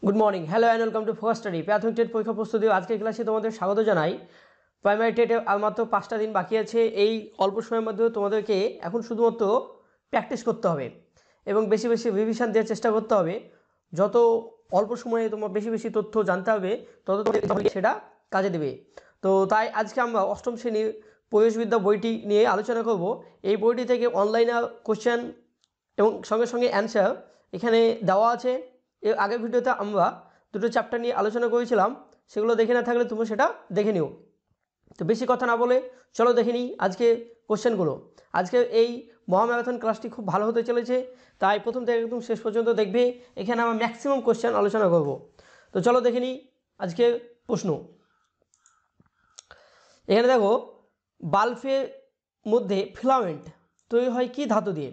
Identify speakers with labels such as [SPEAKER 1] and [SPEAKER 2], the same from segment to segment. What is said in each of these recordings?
[SPEAKER 1] Good morning, hello and welcome to focus study. প্রাথমিক TET পরীক্ষা প্রস্তুতি আজকের ক্লাসে তোমাদের স্বাগত জানাই। প্রাইমারি টেটে আর মাত্র 5টা দিন বাকি আছে। এই অল্প সময়ের মধ্যে তোমাদেরকে এখন শুধুমাত্র প্র্যাকটিস করতে হবে এবং বেশি বেশি রিভিশন দেওয়ার চেষ্টা করতে হবে। যত অল্প সময়ে তোমার বেশি বেশি তথ্য জানতে হবে তত সেটা কাজে দেবে। তো তাই আজকে আমরা অষ্টম শ্রেণীর পরিবেশবিদ্যা বইটি নিয়ে আলোচনা করব। এই বইটি থেকে অনলাইনে কোশ্চেন এবং সঙ্গে সঙ্গে অ্যান্সার এখানে দেওয়া আছে। এর আগের ভিডিওতে আমরা দুটো চ্যাপ্টার নিয়ে আলোচনা করেছিলাম, সেগুলো দেখে না থাকলে তুমি সেটা দেখে নিও। তো বেশি কথা না বলে চলো দেখে নিই আজকে কোশ্চেনগুলো। আজকে এই মহাম্যারাথন ক্লাসটি খুব ভালো হতে চলেছে, তাই প্রথম থেকে একদম শেষ পর্যন্ত দেখবে। এখানে আমরা ম্যাক্সিমাম কোশ্চেন আলোচনা করব। তো চলো দেখে নিই আজকে প্রশ্ন। এখানে দেখো, বাল্বের মধ্যে ফিলামেন্ট তৈরি হয় কি ধাতু দিয়ে?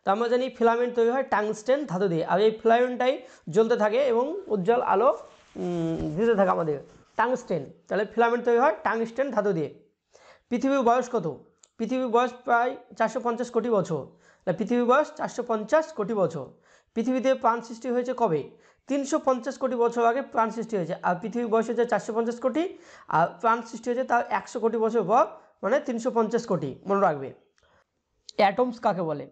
[SPEAKER 1] তো আমরা জানি ফিলামেন্ট তৈরি হয় টাংস্টেন ধাতু দিয়ে, আর এই ফিলামেন্টটাই জ্বলতে থাকে এবং উজ্জ্বল আলো দিতে থাকে আমাদের টাংস্টেন। তাহলে ফিলামেন্ট তৈরি হয় টাংস্টেন ধাতু দিয়ে। পৃথিবীর বয়স কত? পৃথিবীর বয়স প্রায় 450 কোটি বছর। পৃথিবীর বয়স 450 কোটি বছর। পৃথিবীতে প্রাণ সৃষ্টি হয়েছে কবে? 350 কোটি বছর আগে প্রাণ সৃষ্টি হয়েছে। আর পৃথিবীর বয়স হচ্ছে 450 কোটি, আর প্রাণ সৃষ্টি হয়েছে তার 100 কোটি বছর পর, মানে 350 কোটি। মনে রাখবে। অ্যাটমস কাকে বলে?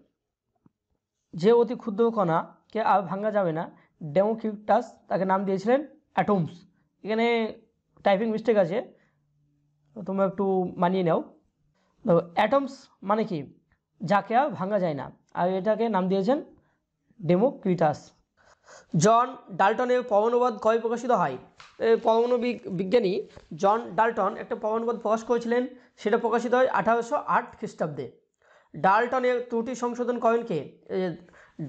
[SPEAKER 1] যে অতি ক্ষুদ্র কণাকে আর ভাঙা যাবে না, ডেমোক্রিটাস তাকে নাম দিয়েছিলেন অ্যাটমস। এখানে টাইপিং মিস্টেক আছে, তোমরা একটু মানিয়ে নাও। তো অ্যাটমস মানে কি? যাকে আর ভাঙা যায় না, আর এটাকে নাম দিয়েছেন ডেমোক্রিটাস। জন ডাল্টনের পরমাণুবাদ কবে প্রকাশিত হয়? পরমাণু বিজ্ঞানী জন ডাল্টন একটা পরমাণুবাদ প্রকাশ করেছিলেন, সেটা প্রকাশিত হয় 1808 খ্রিস্টাব্দে। ডাল্টনের ত্রুটি সংশোধন করেন কে?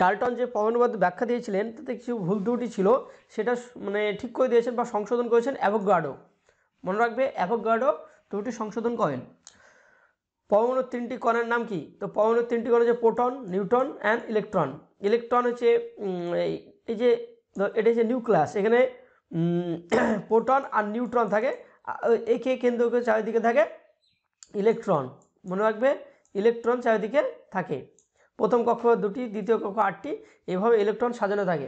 [SPEAKER 1] ডাল্টন যে পরমাণুবাদ ব্যাখ্যা দিয়েছিলেন তাতে কিছু ভুল ত্রুটি ছিল, সেটা মানে ঠিক করে দিয়েছেন বা সংশোধন করেছেন অ্যাভোগাড্রো। মনে রাখবে, অ্যাভোগাড্রো ত্রুটি সংশোধন করেন। পরমাণুর 3টি কণার নাম কি? তো পরমাণুর 3টি কণা হচ্ছে proton, neutron and electron. Electron হচ্ছে এই যে এটা হচ্ছে নিউক্লিয়াস, এখানে প্রোটন আর নিউট্রন থাকে, একে কেন্দ্র করে চারিদিকে থাকে ইলেকট্রন। মনে রাখবে, ইলেকট্রন চারিদিকে থাকে। প্রথম কক্ষ 2টি, দ্বিতীয় কক্ষ 8টি, এভাবে ইলেকট্রন সাজানো থাকে।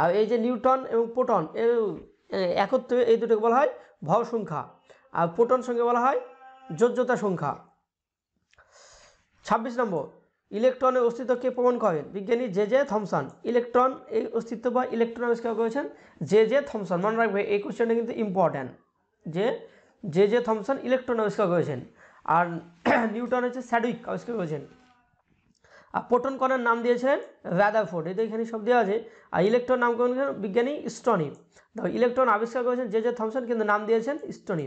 [SPEAKER 1] আর এই যে নিউট্রন এবং প্রোটন একত্রে, এই দুটোকে বলা হয় ভর সংখ্যা, আর প্রোটন সঙ্গে বলা হয় যোজ্যতা সংখ্যা। 26 নম্বর, ইলেকট্রনের অস্তিত্ব কে প্রমাণ করেন? বিজ্ঞানী জে জে থমসন। ইলেকট্রন এই অস্তিত্ব বা ইলেকট্রন আবিষ্কার করেছেন জে জে থমসন। মনে রাখবে, এই কোশ্চেনটা কিন্তু ইম্পর্ট্যান্ট, যে জে জে থমসন ইলেকট্রন আবিষ্কার করেছেন। আর নিউটন হচ্ছে স্যাডউইক আবিষ্কার করেছেন। আর প্রোটন কণার নাম দিয়েছিলেন রাদারফোর্ড। এদের এখানে সব দেওয়া আছে। আর ইলেকট্রন নাম করেছেন বিজ্ঞানী স্টোনি। দেখো, ইলেকট্রন আবিষ্কার করেছেন জে জে থমসন, কিন্তু নাম দিয়েছেন স্টোনি।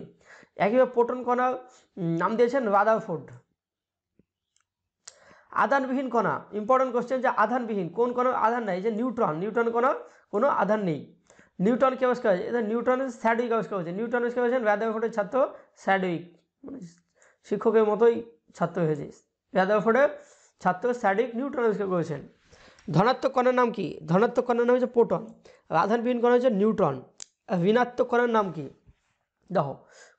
[SPEAKER 1] একইভাবে প্রোটন কণার নাম দিয়েছেন রাদারফোর্ড। আধানবিহীন কণা, ইম্পর্টেন্ট কোশ্চেন, যে আধানবিহীন কোন কণার আধান নাই? যে নিউট্রন। নিউট্রন কণার কোনো আধান নেই। নিউটন কে আবিষ্কার হয়েছে? এটা নিউটনের স্যাডউইক আবিষ্কার হয়েছে। নিউটন আবিষ্কার হয়েছেন রাদারফোর্ডের ছাত্র স্যাডউইক, মানে শিক্ষকের মতোই ছাত্র হয়েছে। রাদারফোর্ডের ছাত্র স্যাডউইক নিউটন আবিষ্কার করেছেন। ধনাত্মক কণার নাম কি? ধনাত্মক কণার নাম হচ্ছে প্রোটন। আধানবিহীন কণা হচ্ছে নিউট্রন। ঋণাত্মক কণার নাম কি? দেখো,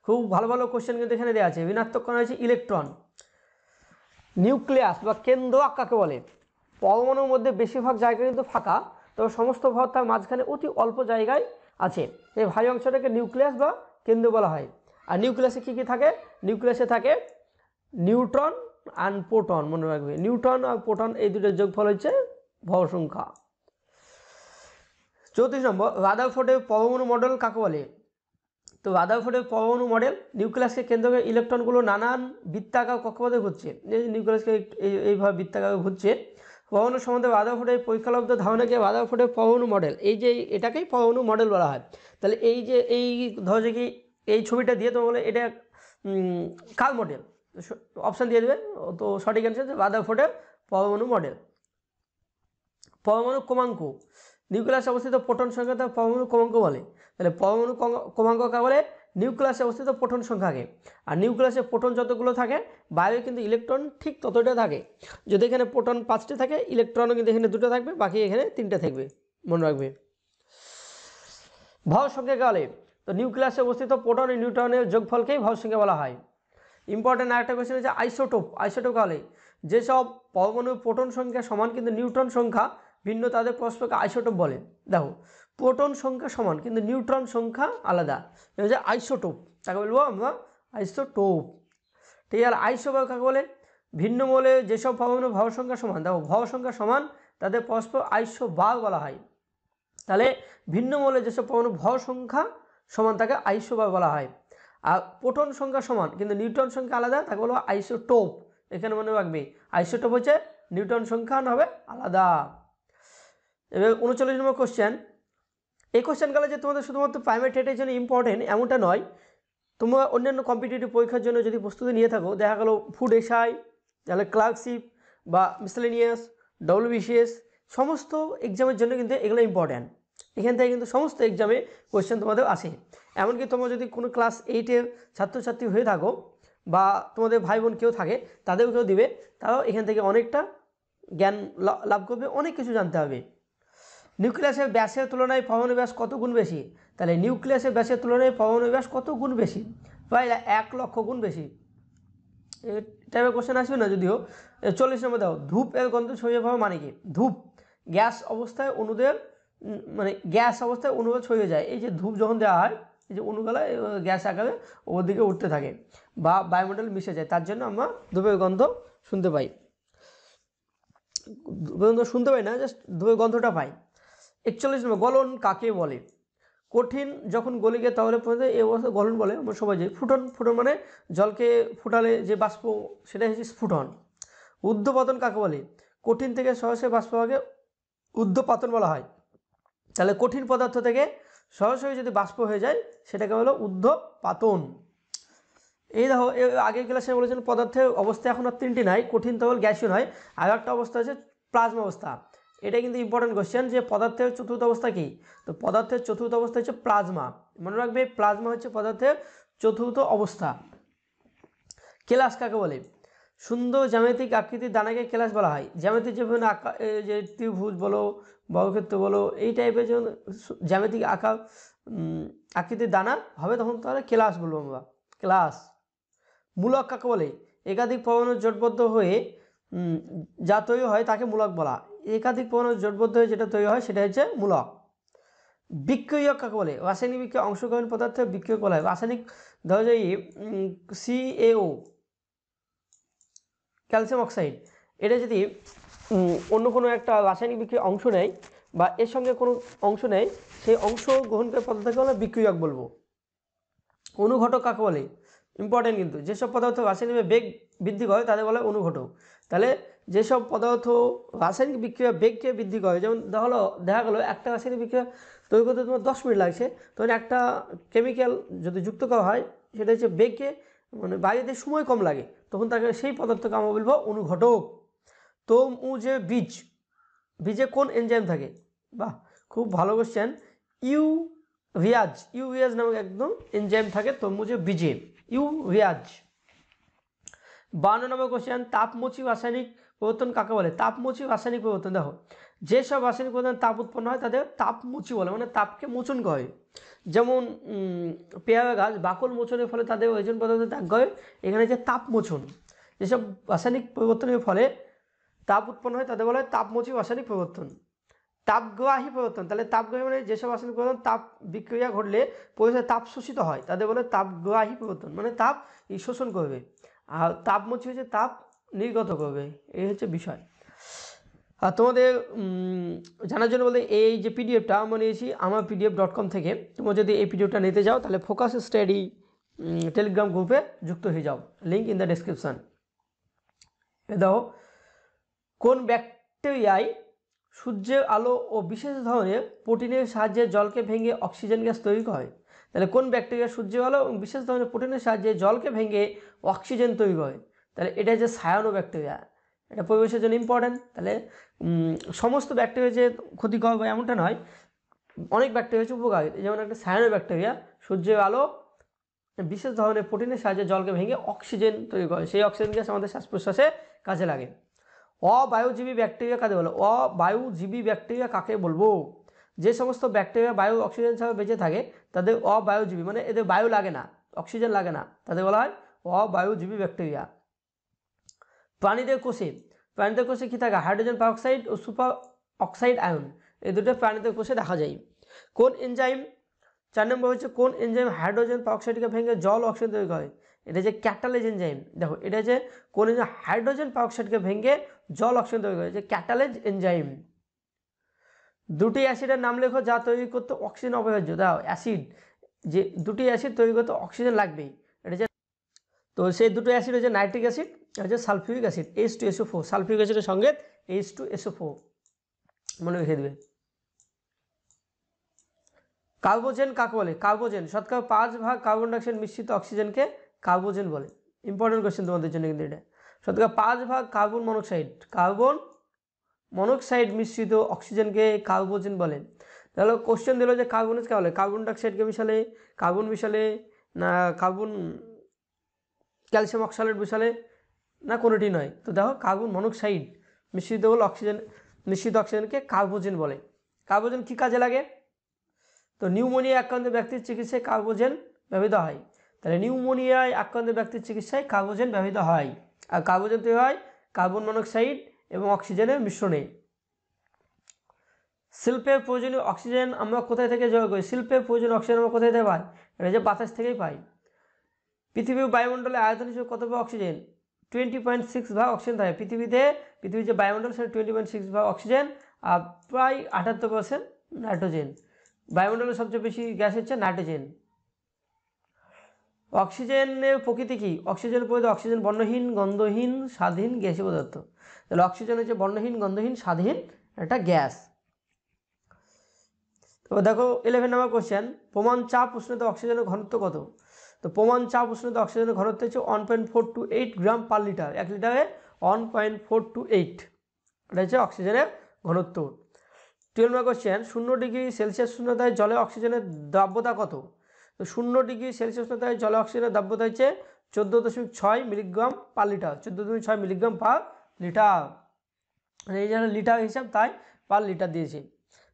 [SPEAKER 1] খুব ভালো ভালো কোশ্চেন কিন্তু এখানে দেওয়া আছে। ঋণাত্মক কণা হচ্ছে ইলেকট্রন। নিউক্লিয়াস বা কেন্দ্র কাকে বলে? পরমাণুর মধ্যে বেশিরভাগ জায়গা কিন্তু ফাঁকা, তবে সমস্ত ভর তার মাঝখানে অতি অল্প জায়গায় আছে। এই ভারী অংশটাকে নিউক্লিয়াস বা কেন্দ্র বলা হয়। আর নিউক্লিয়াসে কী কী থাকে? নিউক্লিয়াসে থাকে নিউট্রন আর প্রোটন। মনে রাখবে, নিউট্রন আর প্রোটন এই দুটোর যোগফল হচ্ছে ভর সংখ্যা। 34 নম্বর, রাদারফোর্ডের পরমাণু মডেল কাকে বলে? তো রাদারফোর্ডের পরমাণু মডেল নিউক্লিয়াসকে কেন্দ্র করে ইলেকট্রনগুলো নানান বৃত্তাকার কক্ষপথে ঘুরছে। এই নিউক্লিয়াসকে এইভাবে বৃত্তাকার ঘুরছে। পরমাণু সম্বন্ধে রাদারফোর্ডের পরীক্ষালব্ধ ধারণাকে রাদারফোর্ডের পরমাণু মডেল, এই যে এটাকেই পরমাণু মডেল বলা হয়। তাহলে এই যে এই ধরো যে কি এই ছবিটা দিয়ে তো বলে এটা কার মডেল? অপশান দিয়ে দেবে, তো সঠিক অ্যান্সার রাদারফোর্ডের পরমাণু মডেল। পরমাণু ক্রমাঙ্ক, নিউক্লিয়াসে অবস্থিত প্রোটন সংখ্যা তার পরমাণু ক্রমাঙ্ক বলে। তাহলে পরমাণু ক্রমাঙ্ক কাকে বলে? নিউক্লিয়াসে অবস্থিত প্রোটন সংখ্যাকে। আর নিউক্লিয়াসে প্রোটন যতগুলো থাকে, বাইরে কিন্তু ইলেকট্রন ঠিক ততটা থাকে। যদি এখানে প্রোটন 5টে থাকে, ইলেকট্রনও কিন্তু এখানে 2টো থাকবে, বাকি এখানে 3টে থাকবে। মনে রাখবে। ভর সংখ্যা কে বলে? তো নিউক্লিয়াসে অবস্থিত প্রোটন ও নিউট্রনের যোগফলকেই ভর সংখ্যা বলা হয়। ইম্পর্টেন্ট আরেকটা কোয়েশ্চেন হচ্ছে আইসোটোপ। আইসোটোপ বলে যেসব পরমাণুর প্রোটন সংখ্যা সমান কিন্তু নিউট্রন সংখ্যা ভিন্ন তাদের পরস্পরকে আইসোটোপ বলে। দেখো প্রোটন সংখ্যা সমান কিন্তু নিউট্রন সংখ্যা আলাদা, এটা হচ্ছে আইসোটোপ, তাকে বলবো আমরা আইসোটোপ। ঠিক আছে, আইসোটোপ কাকে বলে? ভিন্ন মৌলে যেসব পরমাণু ভর সংখ্যা সমান, দেখো ভর সংখ্যা সমান তাদের পরস্পর আইসোবার বলা হয়। তাহলে ভিন্ন মৌলে যেসব পরমাণু ভর সংখ্যা সমান তাকে আইসোবার বলা হয়। আর প্রোটন সংখ্যা সমান কিন্তু নিউট্রন সংখ্যা আলাদা, তাকে বলবো আইসোটোপ। এখানে মনে রাখবে আইসোটোপ হচ্ছে নিউট্রন সংখ্যা হবে আলাদা। এবার 39 নম্বর কোশ্চেন। এই কোশ্চেনগুলো যে তোমাদের শুধুমাত্র প্রাইমারি টেটের জন্য ইম্পর্টেন্ট এমনটা নয়, তোমরা অন্যান্য কম্পিটিটিভ পরীক্ষার জন্য যদি প্রস্তুতি নিয়ে থাকো, দেখা গেলো ফুড এসআই, তাহলে ক্লার্কশিপ বা মিসলেনিয়াস, ডব্লিউবিসিএস, সমস্ত এক্সামের জন্য কিন্তু এগুলো ইম্পর্ট্যান্ট। এখান থেকে কিন্তু সমস্ত এক্সামে কোশ্চেন তোমাদের আসে। এমনকি তোমরা যদি কোনো ক্লাস 8-এর ছাত্রছাত্রী হয়ে থাকো বা তোমাদের ভাই বোন কেউ থাকে তাদেরকেও দিবে, তারাও এখান থেকে অনেকটা জ্ঞান লাভ করবে, অনেক কিছু জানতে হবে। নিউক্লিয়াসের ব্যাসের তুলনায় পরমাণু ব্যাস কত গুণ বেশি? তাহলে নিউক্লিয়াসের ব্যাসের তুলনায় পরমাণু ব্যাস কত গুণ বেশি? প্রায় 1 লক্ষ গুণ বেশি। এই টাইপের কোশ্চেন আসবে না যদিও। 40 নম্বর দাও, ধূপ এর গন্ধ ছড়িয়ে পড়া মানে কি? ধূপ গ্যাস অবস্থায় অণুদের মানে গ্যাস অবস্থায় অণুরা ছড়িয়ে যায়। এই যে ধূপ যখন দেওয়া হয়, এই যে অণুগুলো গ্যাস আকারে ওর দিকে উঠতে থাকে বা বায়ুমণ্ডলে মিশে যায়, তার জন্য আমরা ধূপের গন্ধ শুনতে পাই। ধূপের গন্ধ শুনতে পাই না, জাস্ট ধূপের গন্ধটা পাই। 41 নম্বর, গলন কাকে বলে? কঠিন যখন গলে গিয়ে তাহলে এই অবস্থা গলন বলে। আমরা সবাই যে ফুটন, ফুটন মানে জলকে ফুটালে যে বাষ্প, সেটাই হচ্ছে স্ফুটন। ঊর্ধ্বপাতন কাকে বলে? কঠিন থেকে সরাসরি বাষ্পভাগে ঊর্ধ্বপাতন বলা হয়। তাহলে কঠিন পদার্থ থেকে সরাসরি যদি বাষ্প হয়ে যায় সেটাকে বলো ঊর্ধ্বপাতন। এই দেখো আগের ক্লাসে বলেছেন পদার্থের অবস্থা এখন আর 3টি নাই, কঠিন, তরল, গ্যাসীয় নয়। আর একটা অবস্থা আছে প্লাজমা অবস্থা। এটা কিন্তু ইম্পর্টেন্ট কোশ্চেন যে পদার্থের চতুর্থ অবস্থা কি? তো পদার্থের চতুর্থ অবস্থা হচ্ছে প্লাজমা। মনে রাখবে প্লাজমা হচ্ছে পদার্থের চতুর্থ অবস্থা। কেলাস কাকে বলে? সুন্দর জ্যামিতিক আকৃতির দানাকে কেলাস বলা হয়। জ্যামিতিক যে বিভিন্ন আকার, যে ত্রিভুজ বলো, বর্গক্ষেত্র বলো, এই টাইপের যে জ্যামিতিক আকার আকৃতির দানা হবে তখন তাহলে কেলাস বলবো আমরা, কেলাস। মূলক কাকে বলে? একাধিক পরমাণু জোটবদ্ধ হয়ে যা তৈরি হয় তাকে মূলক বলা। একাধিক পরমাণু জোটবদ্ধ হয়ে যেটা তৈরি হয় সেটা হচ্ছে মূলক। বিক্রিয়ক কাকে বলে? রাসায়নিক বিক্রিয়া অংশগ্রহণ পদার্থের বিক্রিয়ক বলা হয়। রাসায়নিক ধরো যে CaO, ক্যালসিয়াম অক্সাইড, এটা যদি অন্য কোনো একটা রাসায়নিক বিক্রিয়া অংশ নেয় বা এর সঙ্গে কোনো অংশ নেয়, সেই অংশ গ্রহণ করে পদার্থকে আমরা বিক্রিয়ক বলবো। অনুঘটক কাকে বলে? ইম্পর্টেন্ট কিন্তু, যেসব পদার্থ রাসায়নিক বেগ বৃদ্ধি করে তাদের বলে অনুঘটক। তাহলে যেসব পদার্থ রাসায়নিক বিক্রিয়া বেগকে বৃদ্ধি করে, যেমন দেখা গেলো একটা রাসায়নিক বিক্রিয়া তৈরি করতে তোমার 10 মিনিট লাগছে, তখন একটা কেমিক্যাল যদি যুক্ত করা হয় সেটা হচ্ছে বেগকে মানে বাইরেতে সময় কম লাগে, তখন তাকে সেই পদার্থকে আমরা বলবো অনুঘটক। তরমুজে বীজে কোন এনজাইম থাকে? বাহ, খুব ভালো কোশ্চেন। ইউরিয়াজ নামক একদম এনজাইম থাকে তরমুজে বীজে, ইউরিয়াজ। 52 নম্বর কোশ্চেন, তাপমোচী রাসায়নিক পরিবর্তন কাকে বলে? তাপমোচী রাসায়নিক পরিবর্তন, দেখো যেসব রাসায়নিক পরিবর্তন তাপ উৎপন্ন হয় তাদের তাপমোচী বলে, মানে তাপকে মোচন করে। যেমন পেয়ারা গাছ বাকল মোচনের ফলে তাদের ওজন পদার্থ ত্যাগ করে, এখানে যে তাপমোচন। যেসব রাসায়নিক পরিবর্তনের ফলে তাপ উৎপন্ন হয় তাদের বলে তাপমোচী রাসায়নিক পরিবর্তন। তাপগ্রাহী পরিবর্তন, তাহলে তাপগ্রাহী মানে যেসব রাসায়নিক পরিবর্তন তাপ বিক্রিয়া ঘটলে পরিবেশে তাপ শোষিত হয় তাদের বলে তাপগ্রাহী পরিবর্তন, মানে তাপ শোষণ করবে। আর তাপমোচী হচ্ছে তাপ নির্গত করবে, এই হচ্ছে বিষয়। আর তোমাদের জানার জন্য বলতে এই যে পিডিএফটা আমরা নিয়েছি আমার pdf.com থেকে, তোমরা যদি এই পিডিএফটা নিতে যাও তাহলে ফোকাস স্টাডি টেলিগ্রাম গ্রুপে যুক্ত হয়ে যাও, লিঙ্ক ইন দ্য ডেসক্রিপশান। দেখো কোন ব্যাকটেরিয়ায় সূর্যের আলো ও বিশেষ ধরনের প্রোটিনের সাহায্যে জলকে ভেঙে অক্সিজেন গ্যাস তৈরি করে? তাহলে কোন ব্যাকটেরিয়া সূর্যের আলো এবং বিশেষ ধরনের প্রোটিনের সাহায্যে জলকে ভেঙে অক্সিজেন তৈরি করে? তাহলে এটা হচ্ছে সায়ানো ব্যাকটেরিয়া। এটা পরিবেশের জন্য ইম্পর্ট্যান্ট। তাহলে সমস্ত ব্যাকটেরিয়া যে ক্ষতিকর বা এমনটা নয়, অনেক ব্যাকটেরিয়া হচ্ছে উপকারী। যেমন একটা সায়ানো ব্যাকটেরিয়া সূর্যের আলো বিশেষ ধরনের প্রোটিনের সাহায্যে জলকে ভেঙে অক্সিজেন তৈরি করে, সেই অক্সিজেন গ্যাস আমাদের শ্বাস প্রশ্বাসে কাজে লাগে। অবায়ুজীবী ব্যাকটেরিয়া কাকে বলে? অবায়ুজীবী ব্যাকটেরিয়া কাকে বলবো? যে সমস্ত ব্যাকটেরিয়া বায়ু অক্সিজেন ছাড়া বেঁচে থাকে তাদের অবায়ুজীবী, মানে এদের বায়ু লাগে না, অক্সিজেন লাগে না, তাদের বলা হয় অবায়ুজীবী ব্যাকটেরিয়া। প্রাণীদের কোষে কী থাকে? হাইড্রোজেন পারঅক্সাইড ও সুপার অক্সাইড আয়ন, এই দুটো প্রাণীদের কোষে দেখা যায়। কোন এনজাইম, 4 নম্বর হচ্ছে কোন এনজাইম হাইড্রোজেন পারঅক্সাইডকে ভেঙে জল অক্সিজেন তৈরি করে? এটা যে ক্যাটালেজ এনজাইম। দেখো এটা যে কোন এনজাইম হাইড্রোজেন পারঅক্সাইডকে ভেঙে জল অক্সিজেন তৈরি করে, যে ক্যাটালেজ এনজাইম। দুটি অ্যাসিডের নাম লেখো যা তৈরি করতে অক্সিজেন অপরিহার্য। দাও অ্যাসিড, যে দুটি অ্যাসিড তৈরি করতে অক্সিজেন লাগবেই, এটা যে, তো সেই দুটো অ্যাসিড হচ্ছে নাইট্রিক অ্যাসিড আর হচ্ছে সালফিউরিক অ্যাসিড, H2SO4। সালফিউরিক অ্যাসিডের সঙ্গে H2SO4 মনে রেখে দেবে। কার্বোজেন কাকে বলে? কার্বোজেন শতকরা 5 ভাগ কার্বন ডাইঅক্সাইড মিশ্রিত অক্সিজেনকে কার্বোজেন বলে। ইম্পর্টেন্ট কোয়েশ্চেন তোমাদের জন্য কিন্তু এটা। শতকরা 5 ভাগ কার্বন মনোক্সাইড মিশ্রিত অক্সিজেনকে কার্বোজেন বলে। তাহলে কোশ্চেন দিল যে কার্বন কে বলে, কার্বন ডাইঅক্সাইডকে মিশালে, কার্বন মিশালে, না কার্বন ক্যালসিয়াম অক্সালেট মিশালে, না কোনোটি নয়। তো দেখো কার্বন মনোক্সাইড মিশ্রিত হল অক্সিজেন, মিশ্রিত অক্সিজেনকে কার্বোজেন বলে। কার্বোজেন কী কাজে লাগে? তো নিউমোনিয়া আক্রান্ত ব্যক্তির চিকিৎসায় কার্বোজেন ব্যবহৃত হয়। তাহলে নিউমোনিয়ায় আক্রান্ত ব্যক্তির চিকিৎসায় কার্বোজেন ব্যবহৃত হয়। আর কার্বোজেন তৈরি হয় কার্বন মনোক্সাইড এবং অক্সিজেনের মিশ্রণে। শিল্পের প্রয়োজনীয় অক্সিজেন আমরা কোথায় থেকে জোগাড় করি? শিল্পের প্রয়োজনীয় অক্সিজেন আমরা কোথায় থেকে পাই? এটা যে বাতাস থেকেই পাই। পৃথিবীর বায়ুমণ্ডলে আয়তন হিসেবে কত ভাগ অক্সিজেন? 20.6 ভাগ অক্সিজেন থাকে পৃথিবীর যে বায়ুমণ্ডল সেটা 20.6 ভাগ অক্সিজেন আর প্রায় 78% নাইট্রোজেন। বায়ুমণ্ডলের সবচেয়ে বেশি গ্যাস হচ্ছে নাইট্রোজেন। অক্সিজেনের প্রকৃতি কি? অক্সিজেনের প্রকৃতি অক্সিজেন বর্ণহীন, গন্ধহীন, স্বাদহীন গ্যাসীয় পদার্থ। তাহলে অক্সিজেন হচ্ছে বর্ণহীন, গন্ধহীন, স্বাদহীন একটা গ্যাস। তো দেখো 11 নম্বর কোশ্চেন, প্রমাণ চাপ উষ্ণতা অক্সিজেনের ঘনত্ব কত? তো প্রমাণ চাপ উষ্ণতা অক্সিজেনের ঘনত্ব হচ্ছে 1.428 গ্রাম পার লিটার। 1 লিটারে 1.428, এটা হচ্ছে অক্সিজেনের ঘনত্ব। 12 নম্বর কোশ্চেন, 0 ডিগ্রি সেলসিয়াস উষ্ণতায় জলে অক্সিজেনের দ্রাব্যতা কত? তো 0 ডিগ্রি সেলসিয়াস উষ্ণতায় জলে অক্সিজেনের দ্রাব্যতা হচ্ছে 14.6 milligram per litre. 14.6 milligram per litre, এই জন্য লিটার হিসাব, তাই পার লিটার দিয়েছে।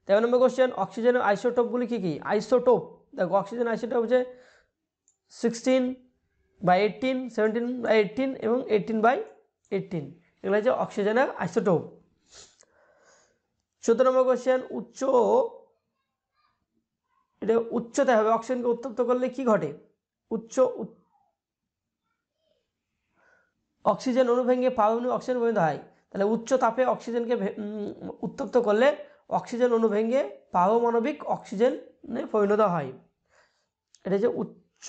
[SPEAKER 1] 13 নম্বর কোশ্চেন, অক্সিজেনের আইসোটোপগুলি কী কী? আইসোটোপ, দেখো অক্সিজেন আইসোটোপ হচ্ছে 16/18, 17/18 এবং 18/18, এগুলো হচ্ছে অক্সিজেনের আইসোটোপ। 14 নম্বর কোশ্চেন, উচ্চতায় হবে, অক্সিজেনকে উত্তপ্ত করলে কি ঘটে? অক্সিজেন অণু ভেঙে পারমাণবিক অক্সিজেন পরিণত হয়। তাহলে উচ্চ তাপে অক্সিজেনকে উত্তপ্ত করলে অক্সিজেন অণু ভেঙে পারমাণবিক অক্সিজেনে পরিণত হয়। এটা যে উচ্চ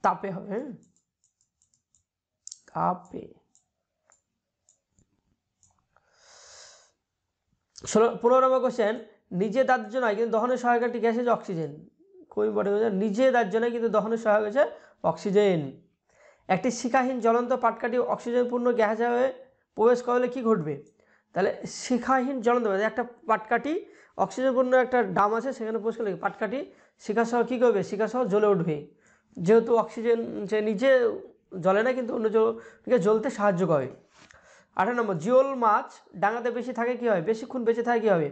[SPEAKER 1] তাপে হবে, তাপে। 15 নম্বর কোশ্চেন, নিজে দাহ্য নয় কিন্তু দহনের সহায়ক একটি গ্যাস হচ্ছে অক্সিজেন। খুবই ইম্পর্টেন্ট, নিজে দাহ্য নয় কিন্তু দহনের সহায়ক হচ্ছে অক্সিজেন। একটি শিখাহীন জ্বলন্ত পাটকাঠি অক্সিজেনপূর্ণ গ্যাস হয়ে প্রবেশ করলে কি ঘটবে? তাহলে শিখাহীন জ্বলন্ত, একটা পাটকাঠি অক্সিজেনপূর্ণ একটা ডাম আছে, সেখানে প্রবেশ করলে পাটকাঠি শিখাসহ কী করবে? শিখাসহ জ্বলে উঠবে। যেহেতু অক্সিজেন সে নিজে জ্বলে না কিন্তু অন্যকে জ্বলতে সাহায্য করে। 18 নম্বর, জিওল মাছ ডাঙাতে বেশি থাকে কী হয়? বেশিক্ষণ বেঁচে থাকে কী হবে?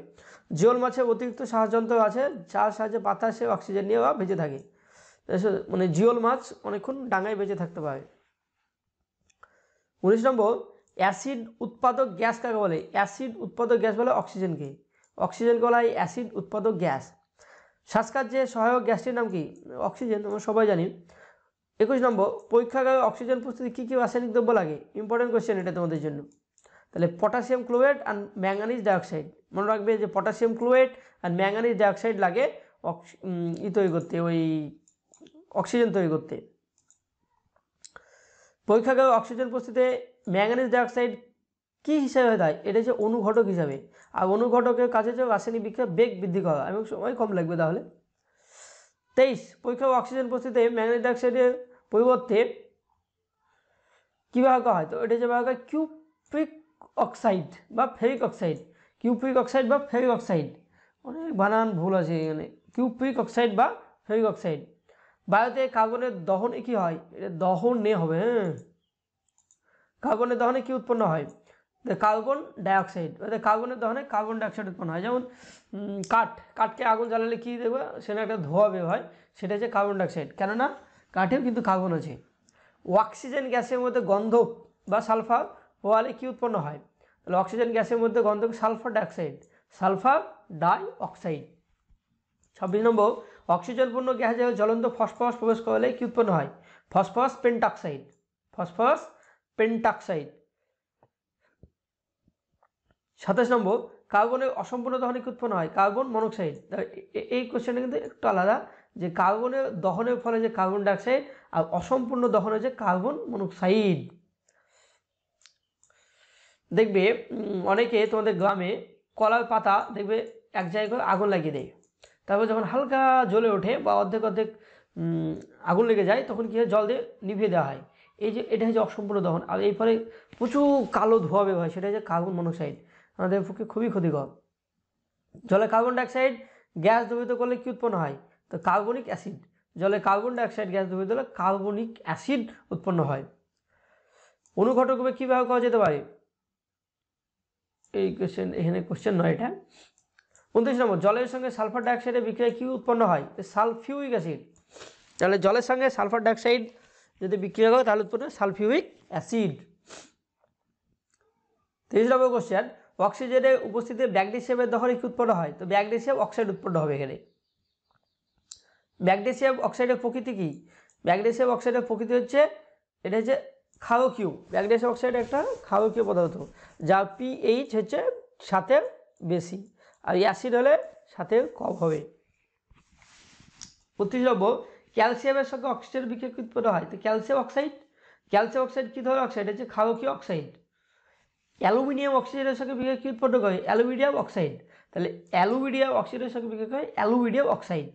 [SPEAKER 1] জিওল মাছের অতিরিক্ত শ্বাসযন্ত্র আছে যার সাহায্যে বাতাসে অক্সিজেন নিয়ে বেঁচে থাকে। মানে জিওল মাছ অনেকক্ষণ ডাঙায় বেঁচে থাকতে পারে। 19 নম্বর, অ্যাসিড উৎপাদক গ্যাস কাকে বলে? অ্যাসিড উৎপাদক গ্যাস বলে অক্সিজেনকে। অক্সিজেনকে বলা হয় অ্যাসিড উৎপাদক গ্যাস। শ্বাসকার্যে সহায়ক গ্যাসটির নাম কি? অক্সিজেন, আমরা সবাই জানি। 21 নম্বর, পরীক্ষাগারে অক্সিজেন প্রস্তুতি কী কী রাসায়নিক দ্রব্য লাগে? ইম্পর্টেন্ট কোয়েশ্চেন এটা তোমাদের জন্য। তাহলে পটাশিয়াম ক্লোরাইড আর ম্যাঙ্গানিজ ডাইঅক্সাইড, মনে রাখবে যে পটাশিয়াম ক্লোরাইড আর ম্যাঙ্গানিজ ডাইঅক্সাইড লাগে তৈরি করতে, ওই অক্সিজেন তৈরি করতে। পরীক্ষাগারে অক্সিজেন প্রস্তুতিতে ম্যাঙ্গানিজ ডাইঅক্সাইড কী হিসাবে দেয়? এটা হচ্ছে অনুঘটক হিসাবে। আর অনুঘটকের কাজে হচ্ছে রাসায়নিক বিক্রিয়া বেগ বৃদ্ধি করা এবং সময় কম লাগবে। তাহলে 23, পরীক্ষাগারে অক্সিজেন প্রস্তুতিতে ম্যাঙ্গানিজ ডাইঅক্সাইডের পরিবর্তে কী ব্যবহার করা হয়? তো এটা হচ্ছে ব্যবহার করা কিউপ্রিক অক্সাইড বা ফেরিক অক্সাইড। কিউপ্রিক অক্সাইড বা ফেরিক অক্সাইড, অনেক বানান ভুল আছে এখানে। কিউপ্রিক অক্সাইড বা ফেরিক অক্সাইড। বায়ুতে কার্বনের দহনে কী হয়? এটা দহনে হবে, হ্যাঁ। কার্বনের দহনে কী উৎপন্ন হয়? Carbon dioxide. কার্বনের দহনে কার্বন ডাইঅক্সাইড উৎপন্ন হয়। যেমন কাঠকে আগুন জ্বালালে কী দেখবে? সেটা একটা ধোঁয়া বের হয়, সেটা হচ্ছে কার্বন ডাইঅক্সাইড, কেননা কাঠেও কিন্তু কার্বন আছে। অক্সিজেন গ্যাসের মধ্যে গন্ধক বা সালফার পোহালে কী উৎপন্ন হয়? তাহলে অক্সিজেন গ্যাসের মধ্যে গন্ধক sulphur dioxide, sulphur die oxide. 26 নম্বর, অক্সিজেনপূর্ণ গ্যাস জ্বলন্ত ফসফরাস প্রবেশ করলে কি উৎপন্ন হয়? Phosphorus পেন্টাক্সাইড, phosphorus পেন্টাক্সাইড। 27 নম্বর, কার্বনের অসম্পূর্ণ দহনে কি উৎপন্ন হয়? Carbon monoxide. এই কোশ্চেনটা কিন্তু একটু আলাদা, যে কার্বনের দহনের ফলে যে কার্বন ডাইঅক্সাইড আর অসম্পূর্ণ দহনে যে কার্বন মনোক্সাইড। দেখবে অনেকে তোমাদের গ্রামে কলার পাতা দেখবে এক জায়গায় আগুন লাগিয়ে দেয়, তারপর যখন হালকা জ্বলে ওঠে বা অর্ধেক অর্ধেক আগুন লেগে যায় তখন কী হয়? জল দিয়ে নিভিয়ে দেওয়া হয়। এই যে এটা হচ্ছে অসম্পূর্ণ দহন, আর এই ফলে প্রচুর কালো ধোঁয়া বের হয়, সেটা হচ্ছে কার্বন মনোক্সাইড, আমাদের পক্ষে খুবই ক্ষতিকর। জলে কার্বন ডাইঅক্সাইড গ্যাস দ্রবীভূত করলে কি উৎপন্ন হয়? তো কার্বনিক অ্যাসিড। জলে কার্বন ডাইঅক্সাইড গ্যাস দ্রবীভূত হলে কার্বনিক অ্যাসিড উৎপন্ন হয়। অনুঘটক রূপে কী ব্যবহার করা যেতে পারে? এই কোশ্চেন, এখানে কোশ্চেন নয় এটা। 29 নম্বর, জলের সঙ্গে সালফার ডাইঅক্সাইডের বিক্রিয়ায় কি উৎপন্ন হয়? Sulphuric acid. তাহলে জলের সঙ্গে সালফার ডাইঅক্সাইড যদি বিক্রিয়া করে তাহলে উৎপন্ন হয় সালফিউরিক অ্যাসিড। 30 নম্বর কোশ্চেন, অক্সিজেনের উপস্থিতিতে ব্যাকটেরিয়ামের দহনে কি উৎপন্ন হয়? তো ব্যাকটেরিয়াম অক্সাইড উৎপন্ন হবে এখানে। ব্যাকটেরিয়াম অক্সাইডের প্রকৃতি কি? ব্যাকটেরিয়াম অক্সাইডের প্রকৃতি হচ্ছে, এটা হচ্ছে ক্ষারকীয়। ব্যাকটেরিয়াম অক্সাইড একটা ক্ষারকীয় পদার্থ, যার পিএইচ হচ্ছে 7-এর বেশি, আর অ্যাসিড হলে 7-এর কম হবে। 35 নম্বর, ক্যালসিয়ামের সঙ্গে অক্সিজেন বিক্রিয়া উৎপন্ন হয়? তো ক্যালসিয়াম অক্সাইড। ক্যালসিয়াম অক্সাইড কী ধরনের অক্সাইড? হচ্ছে ক্ষারকীয় অক্সাইড। অ্যালুমিনিয়াম অক্সিজেনের সঙ্গে বিক্রিয়া কি উৎপন্ন করে? Aluminium oxide. তাহলে অ্যালুমিনিয়াম অক্সিজেনের সঙ্গে বিক্রিয়া করে অ্যালুমিনিয়াম অক্সাইড।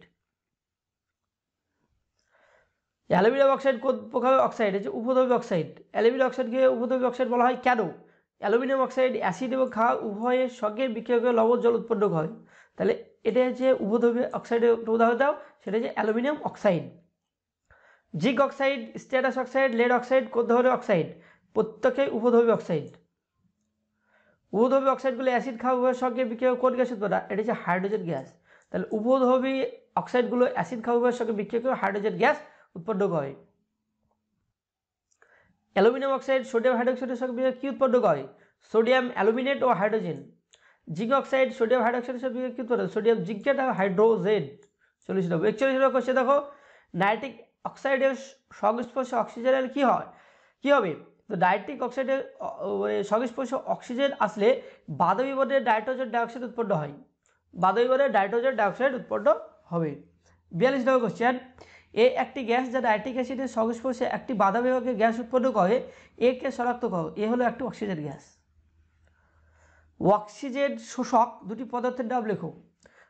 [SPEAKER 1] অ্যালুমিনিয়াম অক্সাইড কোন প্রকার অক্সাইড? হচ্ছে উপদ্রবী অক্সাইড। অ্যালুমিনিয়াম অক্সাইডকে উপদ্রবী অক্সাইড বলা হয় কেন? অ্যালুমিনিয়াম অক্সাইড অ্যাসিড এবং ক্ষার উভয়ের সঙ্গে বিক্রিয়া করে লবণ জল উৎপন্ন করে। তাহলে এটা হচ্ছে উপদ্রবী অক্সাইডের উদাহরণ দাও, সেটা হচ্ছে অ্যালুমিনিয়াম অক্সাইড। জিঙ্ক অক্সাইড, স্টেরাস অক্সাইড, লেড অক্সাইড কোন ধরনের অক্সাইড? প্রত্যেকেই উপদ্রবী অক্সাইড। উপদ্রবী অক্সাইডগুলো অ্যাসিড ক্ষার উভয়ের সঙ্গে বিক্রিয়া কোন গ্যাস উৎপন্ন? এটা হচ্ছে হাইড্রোজেন গ্যাস। তাহলে উপদ্রবী অক্সাইডগুলো অ্যাসিড ক্ষার উভয়ের সঙ্গে বিক্রিয়া করে হাইড্রোজেন গ্যাস উৎপন্ন করে। অ্যালুমিনিয়াম অক্সাইড সোডিয়াম হাইড্রোক্সাইডের সঙ্গে বিক্রিয়া কি উৎপন্ন করে? সোডিয়াম অ্যালুমিনেট ও হাইড্রোজেন। জিঙ্ক অক্সাইড সোডিয়াম হাইড্রোক্সাইডের সঙ্গে বিক্রিয়া কি উৎপন্ন করে? সোডিয়াম জিঙ্কেট আর হাইড্রোজেন। 40 নম্বর। 41 নম্বর কোশ্চেন দেখো, নাইট্রিক অক্সাইডের সংস্পর্শে অক্সিজেনের কি হয়, কি হবে? তো নাইট্রিক অক্সাইডের সংস্পর্শে অক্সিজেন আসলে বায়বীয় বর্ণের নাইট্রোজেন ডাইঅক্সাইড উৎপন্ন হয়। বায়বীয় বর্ণের নাইট্রোজেন ডাইঅক্সাইড উৎপন্ন হবে। 42 নম্বর কোশ্চেন, একটি গ্যাস যা নাইট্রিক অ্যাসিডের সংস্পর্শে একটি বাধা বিভাগের গ্যাস উৎপন্ন করে, একে শনাক্ত করো। এ হলো একটি অক্সিজেন গ্যাস। অক্সিজেন শোষক দুটি পদার্থের নাম লেখো।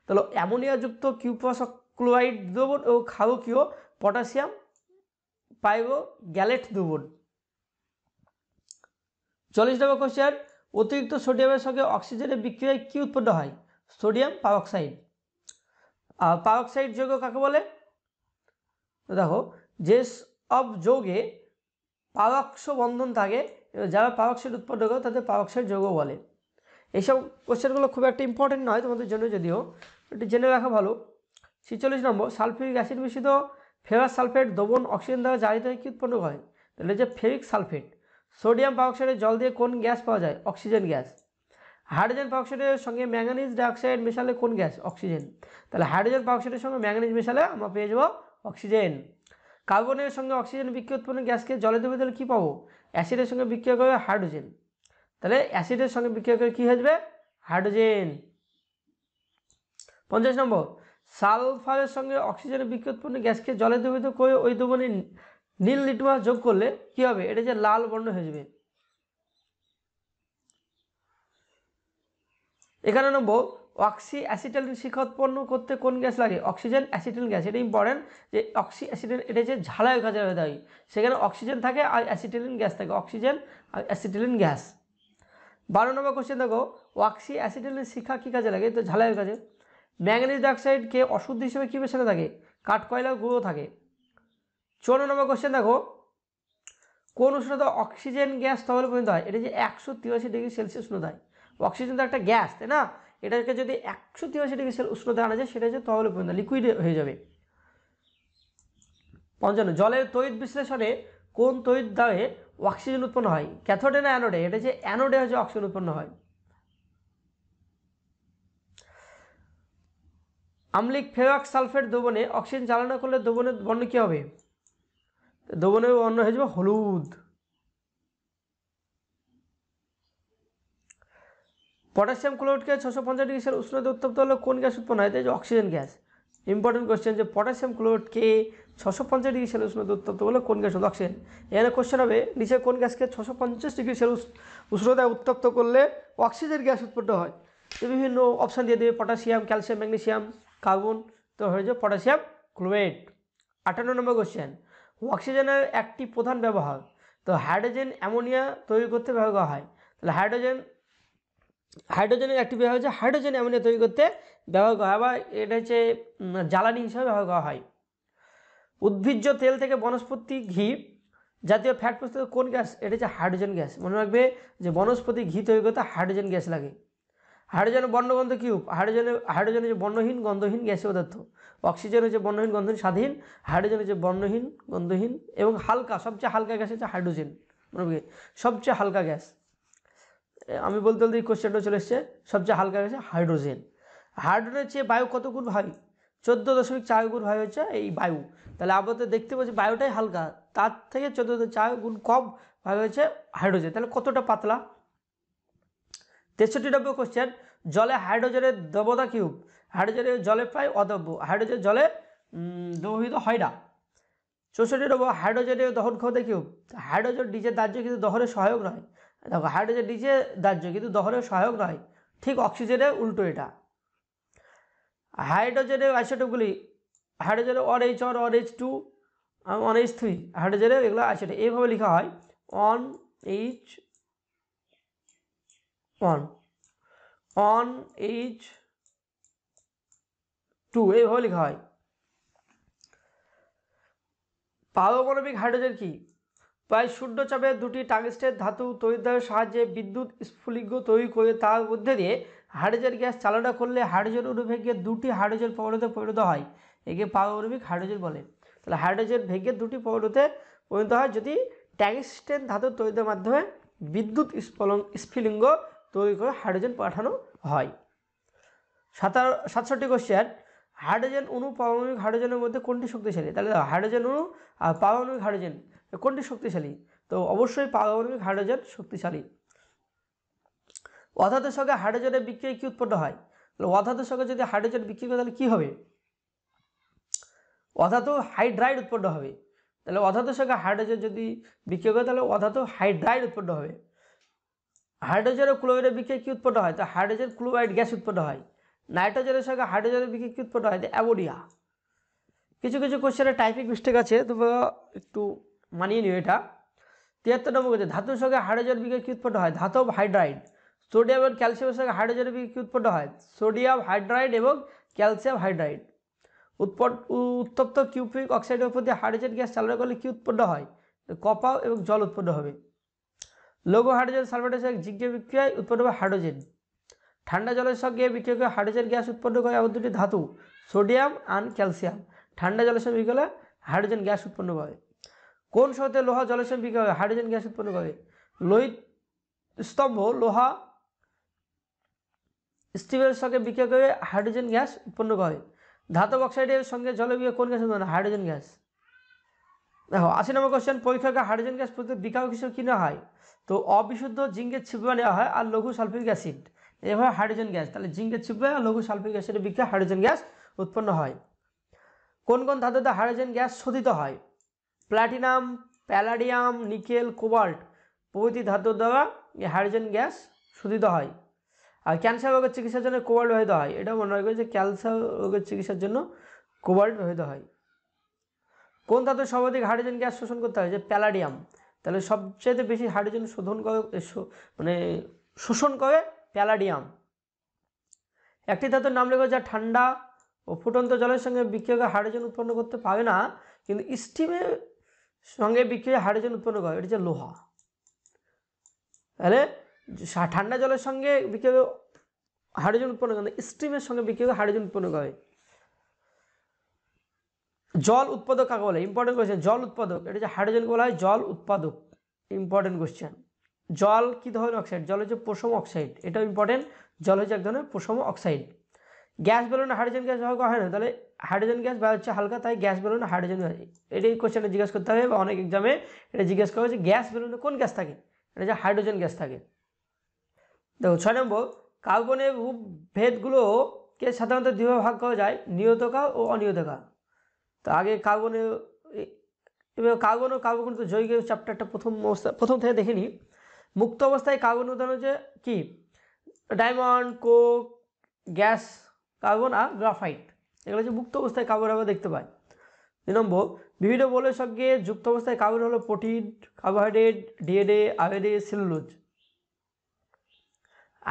[SPEAKER 1] তাহলে অ্যামোনিয়াযুক্ত কিউপাস ক্লোরাইড দ্রবণ ও ক্ষারকীয় পটাশিয়াম পাইরোগ্যালেট দ্রবণ। 40 নম্বর কোশ্চেন, অতিরিক্ত সোডিয়ামের সঙ্গে অক্সিজেনের বিক্রিয়ায় কি উৎপন্ন হয়? Sodium peroxide. আর পারঅক্সাইড যৌগ কাকে বলে? তো দেখো, যে সব যৌগে পারক্স বন্ধন থাকে, যারা পারঅক্সাইড উৎপন্ন করে তাদের পারঅক্সাইড যৌগ বলে। এইসব কোশ্চেনগুলো খুব একটা ইম্পর্টেন্ট নয় তোমাদের জন্য, যদিও একটু জেনে রাখা ভালো। 46 নম্বর, সালফিউরিক অ্যাসিড মিশ্রিত ফেরাস সালফেট দ্রবণ অক্সিজেন দ্বারা জারিত হয়ে কি উৎপন্ন করে? তাহলে যে ফেরিক সালফেট। সোডিয়াম পারঅক্সাইডের জল দিয়ে কোন গ্যাস পাওয়া যায়? Oxygen gas. হাইড্রোজেন পারঅক্সাইডের সঙ্গে ম্যাঙ্গানিজ ডাইঅক্সাইড মেশালে কোন গ্যাস? অক্সিজেন। তাহলে হাইড্রোজেন পারঅক্সাইডের সঙ্গে ম্যাঙ্গানিজ মেশালে আমরা পেয়ে যাবো অক্সিজেন। কার্বনের সঙ্গে অক্সিজেন বিক্রিয়া উৎপন্ন গ্যাসকে জলে ডুবিয়ে দিলে কী পাবো? অ্যাসিডের সঙ্গে বিক্রিয়া করে হাইড্রোজেন। তাহলে অ্যাসিডের সঙ্গে বিক্রিয়া করে কী হয়ে যাবে? হাইড্রোজেন। 50 নম্বর, সালফারের সঙ্গে অক্সিজেনের বিক্রিয়া উৎপন্ন গ্যাসকে জলে দ্রবীভূত করে ওই দ্রবণে নীল লিটমাস যোগ করলে কি হবে? এটা যে লাল বর্ণ হয়ে যাবে। 51 নম্বর, অক্সি অ্যাসিটাইলিন শিখা উৎপন্ন করতে কোন গ্যাস লাগে? Oxygen acetylene gas. এটা ইম্পর্টেন্ট, যে অক্সি অ্যাসিটাইলিন এটা যে ঝালাই কাজে দেয়, সেখানে অক্সিজেন থাকে আর অ্যাসিটাইলিন গ্যাস থাকে, অক্সিজেন আর অ্যাসিটাইলিন গ্যাস। 12 নম্বর কোশ্চেন দেখো, অক্সি অ্যাসিটাইলিন শিখা কী কাজে লাগে? তো ঝালাইয়ের কাজে। ম্যাঙ্গানিজ ডাইঅক্সাইডকে অশুদ্ধ হিসেবে কী মেশানো থাকে? কাঠ কয়লা গুঁড়ো থাকে। 54 নম্বর কোশ্চেন দেখো, কোন উষ্ণতা অক্সিজেন গ্যাস তরলে পরিণত হয়? এটা যে 183 ডিগ্রি সেলসিয়াস উষ্ণতায়। অক্সিজেন তো একটা গ্যাস, তাই না? এটাকে যদি 183 ডিগ্রি উষ্ণতায় আনা যায়, সেটা হচ্ছে তরলে পরিণত, লিকুইড হয়ে যাবে। 55, জলের তড়িৎ বিশ্লেষণে কোন তড়িৎ দ্বারে অক্সিজেন উৎপন্ন হয়। ক্যাথোডে না অ্যানোডে? এটা যে অ্যানোডে হচ্ছে অক্সিজেন উৎপন্ন হয়। আম্লিক ফেরক সালফেট দ্রবণে অক্সিজেন জ্বালানো করলে দ্রবণের বর্ণ কী হবে? দ্রবণের বর্ণ হয়ে যাবে হলুদ। পটাশিয়াম ক্লোরাইডকে 650 ডিগ্রি সেলসিয়াস উষ্ণতায় উত্তপ্ত হলে কোন গ্যাস উৎপন্ন হয়? যে অক্সিজেন গ্যাস। ইম্পর্টেন্ট কোশ্চেন, যে পটাশিয়াম ক্লোরাইডকে 650 ডিগ্রি সেলসিয়াস উষ্ণতায় উত্তপ্ত হলে কোন গ্যাস? অক্সিজেন। এখানে কোশ্চেন হবে নিচে কোন গ্যাসকে 650 ডিগ্রি সেলসিয়াস উষ্ণতায় উত্তপ্ত করলে অক্সিজেন গ্যাস উৎপন্ন হয়? তো বিভিন্ন অপশান দিয়ে দেবে, পটাশিয়াম, ক্যালসিয়াম, ম্যাগনেসিয়াম, কার্বন। তো হয়ে যাবে পটাশিয়াম ক্লোরাইড। 58 নম্বর কোশ্চেন, অক্সিজেনের একটি প্রধান ব্যবহার। তো হাইড্রোজেন অ্যামোনিয়া তৈরি করতে ব্যবহার করা হয়। তাহলে হাইড্রোজেনের একটি ব্যবহার হচ্ছে হাইড্রোজেন অ্যামোনিয়া তৈরি করতে ব্যবহার করা হয়, বা এটা হচ্ছে জ্বালানি হিসাবে ব্যবহার করা হয়। উদ্ভিজ্জ তেল থেকে বনস্পতি ঘি জাতীয় ফ্যাট প্রস্তুত কোন গ্যাস? এটা হচ্ছে হাইড্রোজেন গ্যাস। মনে রাখবে যে বনস্পতি ঘি তৈরি করতে হাইড্রোজেন গ্যাস লাগে। হাইড্রোজেনের বর্ণগন্ধ কিউব। হাইড্রোজেন হচ্ছে বর্ণহীন গন্ধহীন গ্যাসীয় পদার্থ। অক্সিজেন হচ্ছে বর্ণহীন গন্ধহীন স্বাধীন। হাইড্রোজেন হচ্ছে বর্ণহীন গন্ধহীন এবং হালকা। সবচেয়ে হালকা গ্যাস হচ্ছে হাইড্রোজেন। মনে রাখবে সবচেয়ে হালকা গ্যাস। আমি বলতে বলতে এই কোশ্চেনটা চলে এসছে, সবচেয়ে হালকা গ্যাস হাইড্রোজেন। হাইড্রোজেনের চেয়ে বায়ু কত গুণ ভারী? 14.4 গুণ ভারী হচ্ছে এই বায়ু। তাহলে আপাতত দেখতে পাচ্ছি বায়ুটাই হালকা, তার থেকে 14.4 গুণ কম ভারী হচ্ছে হাইড্রোজেন। তাহলে কতটা পাতলা? 63 নম্বর কোশ্চেন, জলে হাইড্রোজেনের দ্রবতা কিউব। হাইড্রোজেনের জলে প্রায় অদ্রব্য। হাইড্রোজেন জলে দ্রবীভূত হয় না। 64 নম্বর, হাইড্রোজেনের দহন ক্ষমতা কিউব। হাইড্রোজেন নিজের দাহ্য কিন্তু দহনের সহায়ক নয়। দেখো হাইড্রোজেন নিজে দাহ্য কিন্তু দহনের সহায়ক নয়, ঠিক অক্সিজেনের উল্টো এটা। হাইড্রোজেনের আইসোটোপগুলি, হাইড্রোজেনের 1H1, 1H2, 1H3, হাইড্রোজেনের এগুলো আইসোটোপ এইভাবে লেখা হয় 1H1, 1H2 এইভাবে লেখা হয়। পারমাণবিক হাইড্রোজেন কি? প্রায় শূন্য চাপে দুটি টাংস্টেন ধাতু তড়িৎদ্বারের সাহায্যে বিদ্যুৎ স্ফুলিঙ্গ তৈরি করে তার মধ্যে দিয়ে হাইড্রোজেন গ্যাস চালনা করলে হাইড্রোজেন অণু ভেঙে দুটি হাইড্রোজেন পরমাণুতে পরিণত হয়। একে পারমাণবিক হাইড্রোজেন বলে। তাহলে হাইড্রোজেন ভেঙে দুটি পরমাণুতে পরিণত হয় যদি ট্যাংস্টেন ধাতুর তড়িতের মাধ্যমে বিদ্যুৎ স্ফুলিঙ্গ তৈরি করে হাইড্রোজেন পাঠানো হয়। 67 কোশ্চেন, হাইড্রোজেন অণু পারমাণবিক হাইড্রোজেনের মধ্যে কোনটি শক্তিশালী? তাহলে হাইড্রোজেন অণু আর পারমাণবিক হাইড্রোজেন কোনটি শক্তিশালী? তো অবশ্যই পারমাণবিক হাইড্রোজেন শক্তিশালী। অধাতুর সঙ্গে হাইড্রোজেনের বিক্রিয়া কি উৎপন্ন হয়? তাহলে অধাতুর সঙ্গে যদি হাইড্রোজেন বিক্রিয়া করে তাহলে কী হবে? অধাতু হাইড্রাইড উৎপন্ন হবে। তাহলে অধাতুর সঙ্গে হাইড্রোজেন যদি বিক্রিয়া করে তাহলে অধাতু হাইড্রাইড উৎপন্ন হবে। হাইড্রোজেন ও ক্লোরাইডের বিক্রিয়া কি উৎপন্ন হয়? তো হাইড্রোজেন ক্লোরাইড গ্যাস উৎপন্ন হয়। নাইট্রোজেনের সঙ্গে হাইড্রোজেনের বিক্রিয়া কি উৎপন্ন হয়? অ্যামোনিয়া। কিছু কিছু কোশ্চেনে টাইপিং মিস্টেক আছে, তোমরা একটু মানিয়ে নিও এটা। 73 নম্বর কোশ্চেন, ধাতুর সঙ্গে হাইড্রোজেন বিক্রিয়া কি উৎপন্ন হয়? ধাতব হাইড্রাইড। সোডিয়াম এবং ক্যালসিয়ামের সঙ্গে হাইড্রোজেনের বিক্রিয়া কি উৎপন্ন হয়? সোডিয়াম হাইড্রাইড এবং ক্যালসিয়াম হাইড্রাইড। উত্তপ্ত কিউপ্রিক অক্সাইডের উপর দিয়ে হাইড্রোজেন গ্যাস চালনা করলে কি উৎপন্ন হয়? কপার এবং জল উৎপন্ন হবে। লৌহ হাইড্রোজেন সালফেটের সঙ্গে জিঙ্কের বিক্রিয়ায় উৎপন্ন হবে হাইড্রোজেন। ঠান্ডা জলের সঙ্গে বিক্রিয়া করে হাইড্রোজেন গ্যাস উৎপন্ন করে এমন দুটি ধাতু সোডিয়াম অ্যান্ড ক্যালসিয়াম। ঠান্ডা জলের সঙ্গে বিক্রিয়া করলে হাইড্রোজেন গ্যাস উৎপন্ন করে। কোন শর্তে লোহা জলের সঙ্গে বিক্রিয়া করে হাইড্রোজেন গ্যাস উৎপন্ন করে? লোহিত স্তম্ভ লোহা স্টিমের সঙ্গে বিক্রিয়া করে হাইড্রোজেন গ্যাস উৎপন্ন করে। ধাতব অক্সাইডের সঙ্গে জলে বিক্রিয়া কোন গ্যাস উৎপন্ন হয়? Hydrogen gas. দেখো 80 নম্বর কোশ্চেন, পরীক্ষাকে হাইড্রোজেন গ্যাস প্রস্তুত বিকারক হিসেবে কি নেওয়া হয়? তো অবিশুদ্ধ জিঙ্কের ছিপা নেওয়া হয় আর লঘু সালফিউরিক অ্যাসিড, এভাবে হাইড্রোজেন গ্যাস। তাহলে জিঙ্কের ছিপা আর লঘু সালফিউরিক অ্যাসিডের বিক্রিয়া হাইড্রোজেন গ্যাস উৎপন্ন হয়। কোন কোন ধাতুতে হাইড্রোজেন গ্যাস শোধিত হয়? প্ল্যাটিনাম, প্যালাডিয়াম, নিকেল, কোবাল্ট প্রভৃতি ধাতুর দ্বারা এই হাইড্রোজেন গ্যাস শোধিত হয়। আর ক্যান্সার রোগের চিকিৎসার জন্য কোবাল্ট ব্যবহৃত হয়। এটা মনে রাখবে যে ক্যান্সার রোগের চিকিৎসার জন্য কোবাল্ট ব্যবহৃত হয়। কোন ধাতুর সর্বাধিক হাইড্রোজেন গ্যাস শোষণ করতে হয়? যে প্যালাডিয়াম। তাহলে সবচেয়ে বেশি হাইড্রোজেন শোষণ করে প্যালাডিয়াম। একটি ধাতুর নাম লেখো যা ঠান্ডা ও ফুটন্ত জলের সঙ্গে বিক্রিয়া করে হাইড্রোজেন উৎপন্ন করতে পারে না কিন্তু স্টিমের সঙ্গে বিক্রিয়া হাইড্রোজেন উৎপন্ন করে, এটা হচ্ছে লোহা। তাহলে ঠান্ডা জলের সঙ্গে বিক্রিয়া হাইড্রোজেন উৎপন্ন করে, স্টিমের সঙ্গে বিক্রিয়া করে হাইড্রোজেন উৎপন্ন করে। জল উৎপাদক কাকে বলে? ইম্পর্টেন্ট কোয়েশ্চেন, জল উৎপাদক। এটা হচ্ছে হাইড্রোজেনকে বলা হয় জল উৎপাদক। Important question. জল কী ধরনের অক্সাইড? জল হচ্ছে পশম অক্সাইড, এটাও ইম্পর্টেন্ট। জল হচ্ছে এক ধরনের পশম অক্সাইড। গ্যাস বেলুনে হাইড্রোজেন গ্যাস ব্যবহার করা হয় না, তাহলে হাইড্রোজেন গ্যাস বা হচ্ছে হালকা, তাই গ্যাস বেলুনে হাইড্রোজেন গ্যাস, এটাই কোশ্চেনে জিজ্ঞেস করতে হবে বা অনেক এক্সামে এটা জিজ্ঞেস করা হচ্ছে গ্যাস বেলুনে কোন গ্যাস থাকে, এটা যে হাইড্রোজেন গ্যাস থাকে। দেখো 6 নম্বর, কার্বনের ভেদগুলোকে সাধারণত দুইভাবে ভাগ করা যায়, নিয়তকা ও অনিয়তকা। তো আগে কার্বনে, এবার কার্বন ও কার্বন যৌগিক চ্যাপ্টারটা প্রথম থেকে দেখে নিই। মুক্ত অবস্থায় কার্বন উদাহরণ হচ্ছে কি? ডায়মন্ড, কোক, গ্যাস কার্বন আর গ্রাফাইট, এগুলো হচ্ছে মুক্ত অবস্থায় কার্বন আমরা দেখতে পাই। 2 নম্বর, বিভিন্ন মৌলের সঙ্গে যুক্ত অবস্থায় কার্বন হলো protein, carbohydrate, DNA, RNA, cellulose.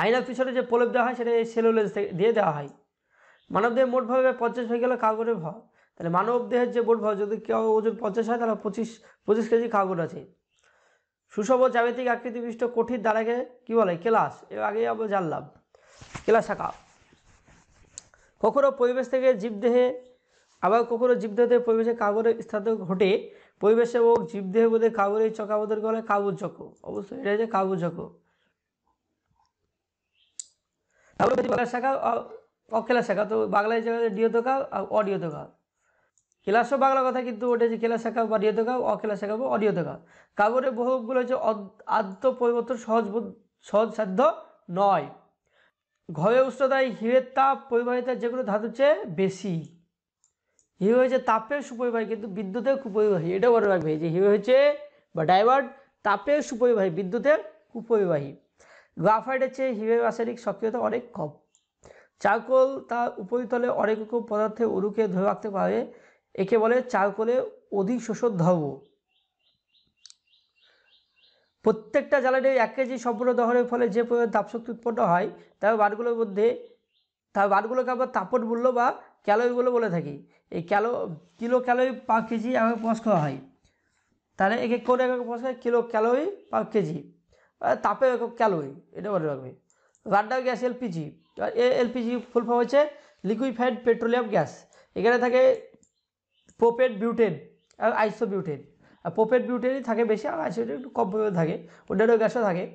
[SPEAKER 1] আয়নার পিছনে যে প্রলেপ দেওয়া হয় সেটা সেলুলোজ দিয়ে দেওয়া হয়। মানবদেহে মোটভাবে 50 হয়ে গেল কার্বনের ভর, তাহলে মানবদেহের যে মোট ভর, যদি কেউ ওজন 50 হয় তাহলে 25 কেজি কার্বন আছে। সুষম জ্যামিতিক আকৃতি বিশিষ্ট কঠিন দ্বারাকে কি বলে? কেলাস। এর আগে আমরা জানলাম কেলাস শাখা। কখনো পরিবেশ থেকে জীবদেহে, আবার কখনো জীবদেহ থেকে পরিবেশে কার্বনের স্থানান্তর ঘটে, পরিবেশে এবং জীবদেহের মধ্যে কার্বনের চক্রাবর্তনকে বলে কার্বন চক্র। অবশ্যই এটা হচ্ছে কার্বন চক্র। তারপরে কেলাস শাখা, অকেলাস শাখা, তো বাংলায় নিয়তকা আর অনিয়তকা। কেলাসও বাংলা কথা, কিন্তু ওটা যে কেলাস শাখা বা নিয়তকা, অকেলাস শাখা বা অনিয়তকা। কার্বনের বহুগুলো হচ্ছে আদ্য পরিবর্তন সহজসাধ্য নয়। ঘরের উষ্ণতায় হিমের তাপ পরিবাহিতার যেগুলো ধাতুর চেয়ে বেশি। হিমে হচ্ছে তাপের সুপরিবাহী, কিন্তু বিদ্যুতের কুপরিবাহী, এটা মনে রাখবে যে হিমে হচ্ছে বা ডাইভার্ট তাপের সুপরিবাহী, বিদ্যুতের কুপরিবাহী। গ্রাফাইট হচ্ছে হিমের রাসায়নিক সক্রিয়তা অনেক কম। চারকোল তার উপরিতলে অনেক রকম পদার্থের অণুকে ধরে রাখতে পারে, একে বলে চারকোলের অধিক শোষণ ধর্ম। প্রত্যেকটা জ্বালানির 1 কেজি সম্পূর্ণ দহনের ফলে যে পরিমাণ তাপশক্তি উৎপন্ন হয় তার মানগুলোকে আমরা তাপন মূল্য বা ক্যালোরি বলে বলে থাকি। এই কিলো ক্যালোরি পার কেজি একক প্রকাশ করা হয়, তাহলে একে কোন একক প্রকাশ হয়? কিলো ক্যালোরি পার কেজি, তাপের একক ক্যালোরি, এটা মনে রাখবে। রান্নার gas LPG, LPG full form হচ্ছে লিকুইফাইড পেট্রোলিয়াম গ্যাস। এখানে থাকে প্রোপেন, বিউটেন আর আইসোবিউটেন। আর প্রোপেন বিউটেনই থাকে বেশি, আর আইসোবিউটেন একটু কম পরিমাণে থাকে, অন্যান্য গ্যাসও থাকে।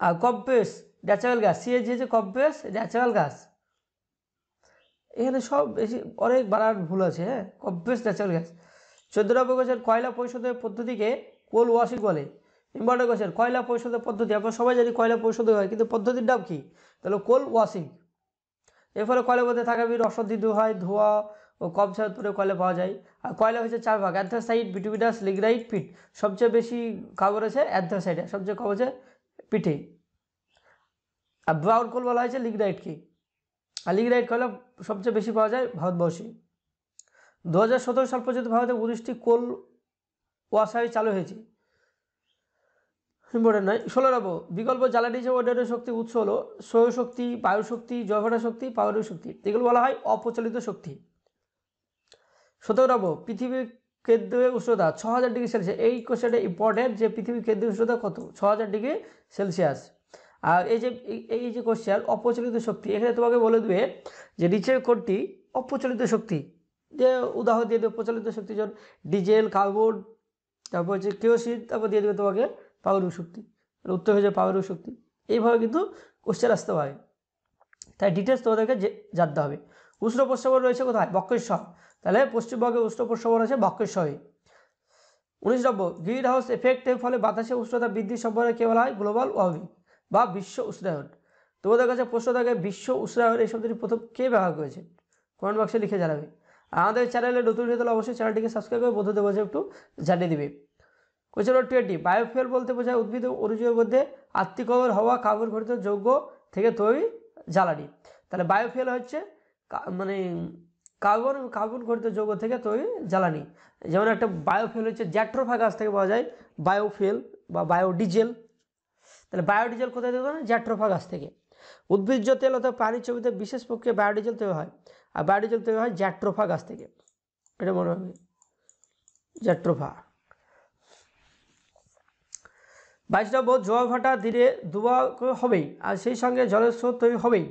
[SPEAKER 1] আর কম্প্রেস ন্যাচারাল গ্যাস, সিএনজি হচ্ছে কম্প্রেস ন্যাচারাল গ্যাস। এখানে সব বেশি অনেক বানান ভুল আছে, হ্যাঁ। Compress natural gas. 14 নম্বর কোশ্চেন, কয়লা পরিশোধের পদ্ধতিকে কোল ওয়াশিং বলে। ইম্পর্টেন্ট কোশ্চেন, কয়লা পরিশোধের পদ্ধতি, আমরা সবাই জানি কয়লা পরিশোধ হয়, কিন্তু পদ্ধতির নাম কি? তাহলে কোল ওয়াশিং। এর ফলে কয়লার মধ্যে থাকা রসদি হয়, ধোঁয়া ও কম ছাড়া কয়লা পাওয়া যায়। আর কয়লা হচ্ছে 4 ভাগ, অ্যান্থ্রাসাইট, বিটুমিনাস, লিগনাইট, পিট। সবচেয়ে বেশি কার্বন আছে অ্যান্থ্রাসাইটে, সবচেয়ে কম আছে পিঠে। আর ব্রাউন কোল বলা হয়েছে লিগনাইটকে। আর লিগনাইট কয়লা সবচেয়ে বেশি পাওয়া যায় ভারতবর্ষে। 2017 সাল পর্যন্ত ভারতে 19টি কোল ওয়াসারি চালু হয়েছে। ইম্পর্টেন্ট নয়। 16 নম্বর, বিকল্প জ্বালানি হিসেবে অন্যান্য শক্তির উৎস হলো সৌরশক্তি, বায়ুশক্তি, জলঘটা শক্তি, পারমাণবিক শক্তি। এগুলো বলা হয় অপ্রচলিত শক্তি। 17 নম্বর, পৃথিবীর কেন্দ্রের উষ্ণতা 6000 ডিগ্রি সেলসিয়াস। এই কোশ্চেনটা ইম্পর্টেন্ট, যে পৃথিবীর কেন্দ্রের উষ্ণতা কত? 6000 ডিগ্রি সেলসিয়াস। আর এই যে কোশ্চেন অপ্রচলিত শক্তি, এখানে তোমাকে বলে দেবে যে নিচের কোনটি অপ্রচলিত শক্তি, যে উদাহরণ দিয়ে দেবে প্রচলিত শক্তি, যেমন ডিজেল, কার্বন, তারপর হচ্ছে কেরোসিন, তারপর দিয়ে দেবে তোমাকে পারমাণবিক শক্তি। উত্তর হয়ে যায় পারমাণবিক শক্তি। এইভাবে কিন্তু কোশ্চেন আসতে পারে, তাই ডিটেলস তোমাদেরকে জানতে হবে। উষ্ণ প্রস্রবণ রয়েছে কোথায়? বক্রেশ্বর। তাহলে পশ্চিমবঙ্গে উষ্ণ প্রস্রবণ আছে বক্রেশ্বরে। 19 নম্বর, গ্রিন হাউস এফেক্টের ফলে বাতাসে উষ্ণতা বৃদ্ধির সম্ভাবনা কে বলা হয়? গ্লোবাল ওয়ার্মিং বা বিশ্ব উষ্ণায়ন। তোমাদের কাছে প্রশ্ন থাকে বিশ্ব উষ্ণায়ন এই শব্দটি প্রথম কে ব্যবহার করেছে? কমেন্ট বক্সে লিখে জানাবে। আর আমাদের চ্যানেলে নতুন হয়ে তাহলে অবশ্যই চ্যানেলটিকে সাবস্ক্রাইব করে বন্ধুদের মাঝে একটু জানিয়ে দিবে। কোয়েশ্চেন নম্বর 20, বায়োফুয়েল বলতে বোঝায় উদ্ভিদ অনুজীবের মধ্যে আত্মীকরণ হওয়া কার্বন ঘটিত যৌগ থেকে তৈরি জ্বালানি। তাহলে বায়োফুয়েল হচ্ছে মানে কার্বন ঘটিত যৌগ থেকে তৈরি জ্বালানি। যেমন একটা বায়োফুয়েল হচ্ছে জ্যাট্রোফা গাছ থেকে পাওয়া যায় বায়োফুয়েল বা বায়োডিজেল। তাহলে বায়োডিজেল কোথায় তৈরি হয়? জ্যাট্রোফা গাছ থেকে। উদ্ভিজ্জ তেল অথবা পানির ছবিতে বিশেষ প্রক্রিয়া বায়োডিজেল তৈরি হয়, আর বায়োডিজেল তৈরি হয় জ্যাট্রোফা গাছ থেকে, এটা মনে হবে জ্যাট্রোফা। 22 নম্বর, জোয়ার ভাটা দিনে দুবার হবেই, আর সেই সঙ্গে জলের স্রোত তৈরি হবেই।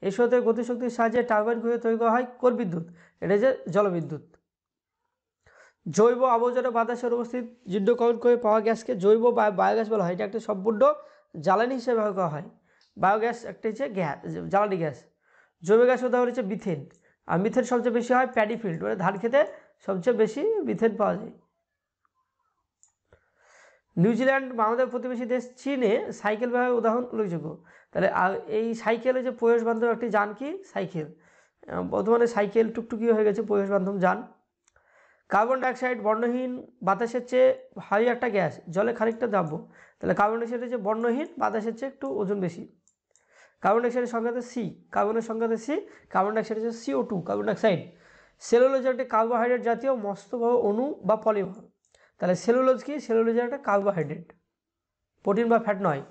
[SPEAKER 1] এই স্রোতের গতিশক্তির সাহায্যে টারবাইন ঘুরে তৈরি করা হয় কোন বিদ্যুৎ? এটা যে জলবিদ্যুৎ। জৈব আবর্জনা বাতাসের উপস্থিত জীর্ণকরণ করে পাওয়া গ্যাসকে জৈব বায়োগ্যাস বলা হয়। এটা একটা সম্পূর্ণ জ্বালানি হিসেবে ব্যবহার করা হয়। বায়োগ্যাস একটা হচ্ছে গ্যাস, জ্বালানি গ্যাস। জৈব গ্যাস উদাহরণ হচ্ছে মিথেন, আর মিথেন সবচেয়ে বেশি হয় প্যাডি ফিল্ড, মানে ধান খেতে সবচেয়ে বেশি মিথেন পাওয়া যায়। নিউজিল্যান্ড বা আমাদের প্রতিবেশী দেশ চীনে সাইকেল ব্যবহার উদাহরণ উল্লেখযোগ্য। তাহলে এই সাইকেলে যে পরিবেশ বান্ধব একটি যান কি সাইকেল, বর্তমানে সাইকেল টুকটুকি হয়ে গেছে পরিবেশ বান্ধব যান। কার্বন ডাইঅক্সাইড বর্ণহীন বাতাসের চেয়ে ভারী একটা গ্যাস, জলে খানিকটা দ্রাব্য। তাহলে কার্বন ডাইঅক্সাইডের যে বর্ণহীন বাতাসের চেয়ে একটু ওজন বেশি। কার্বন ডাইঅক্সাইডের সংখ্যাতে সি, কার্বনের সংখ্যাতে সি, কার্বন ডাইঅক্সাইড হচ্ছে CO2 কার্বন ডাইঅক্সাইড। সেলুলোজ একটি কার্বোহাইড্রেট জাতীয় মস্তবহ অণু বা পলিমার। তাহলে সেলুলোজ কি, সেলুলোজ একটা কার্বোহাইড্রেট, প্রোটিন বা ফ্যাট নয়।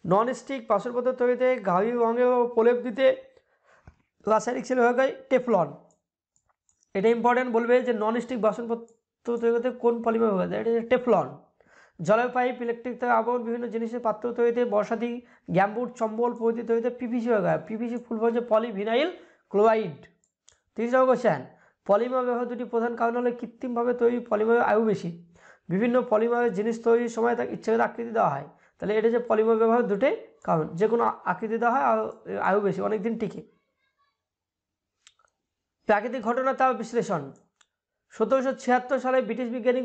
[SPEAKER 1] নন স্টিক বাসনপত্র তৈরিতে গাড়ি রঙে ও প্রলেপ দিতে রাসায়নিক সেল হয়ে যায় টেফলন। এটা ইম্পর্টেন্ট বলবে যে নন স্টিক বাসনপত্র তৈরিতে কোন পলিমার হয়ে যায়, এটা হচ্ছে টেফলন। জলের পাইপ, ইলেকট্রিক তার আবরণ, বিভিন্ন জিনিসের পাত্র তৈরিতে, বর্ষাদি, গ্যাম্বুট, চম্বল প্রভৃতি তৈরিতে পিভিসি হয়ে যায়। পিভিসি ফুল হচ্ছে পলিভিনাইল ক্লোরাইড। 30 নম্বর কোশ্চেন, পলিমার ব্যবহার দুটি প্রধান কারণ হলো কৃত্রিমভাবে তৈরি পলিমারের আয়ু বেশি। বিভিন্ন পলিমারের জিনিস তৈরির সময় তাকে ইচ্ছাকৃত আকৃতি দেওয়া হয়। তাহলে এটা যে পলিমার ব্যবহার দুটোই কারণ, যে কোনো আকৃতি দেওয়া হয় আর আয়ু বেশি, অনেকদিন টিকে। প্রাকৃতিক ঘটনা তার বিশ্লেষণ। 1776 সালে ব্রিটিশ বিজ্ঞানী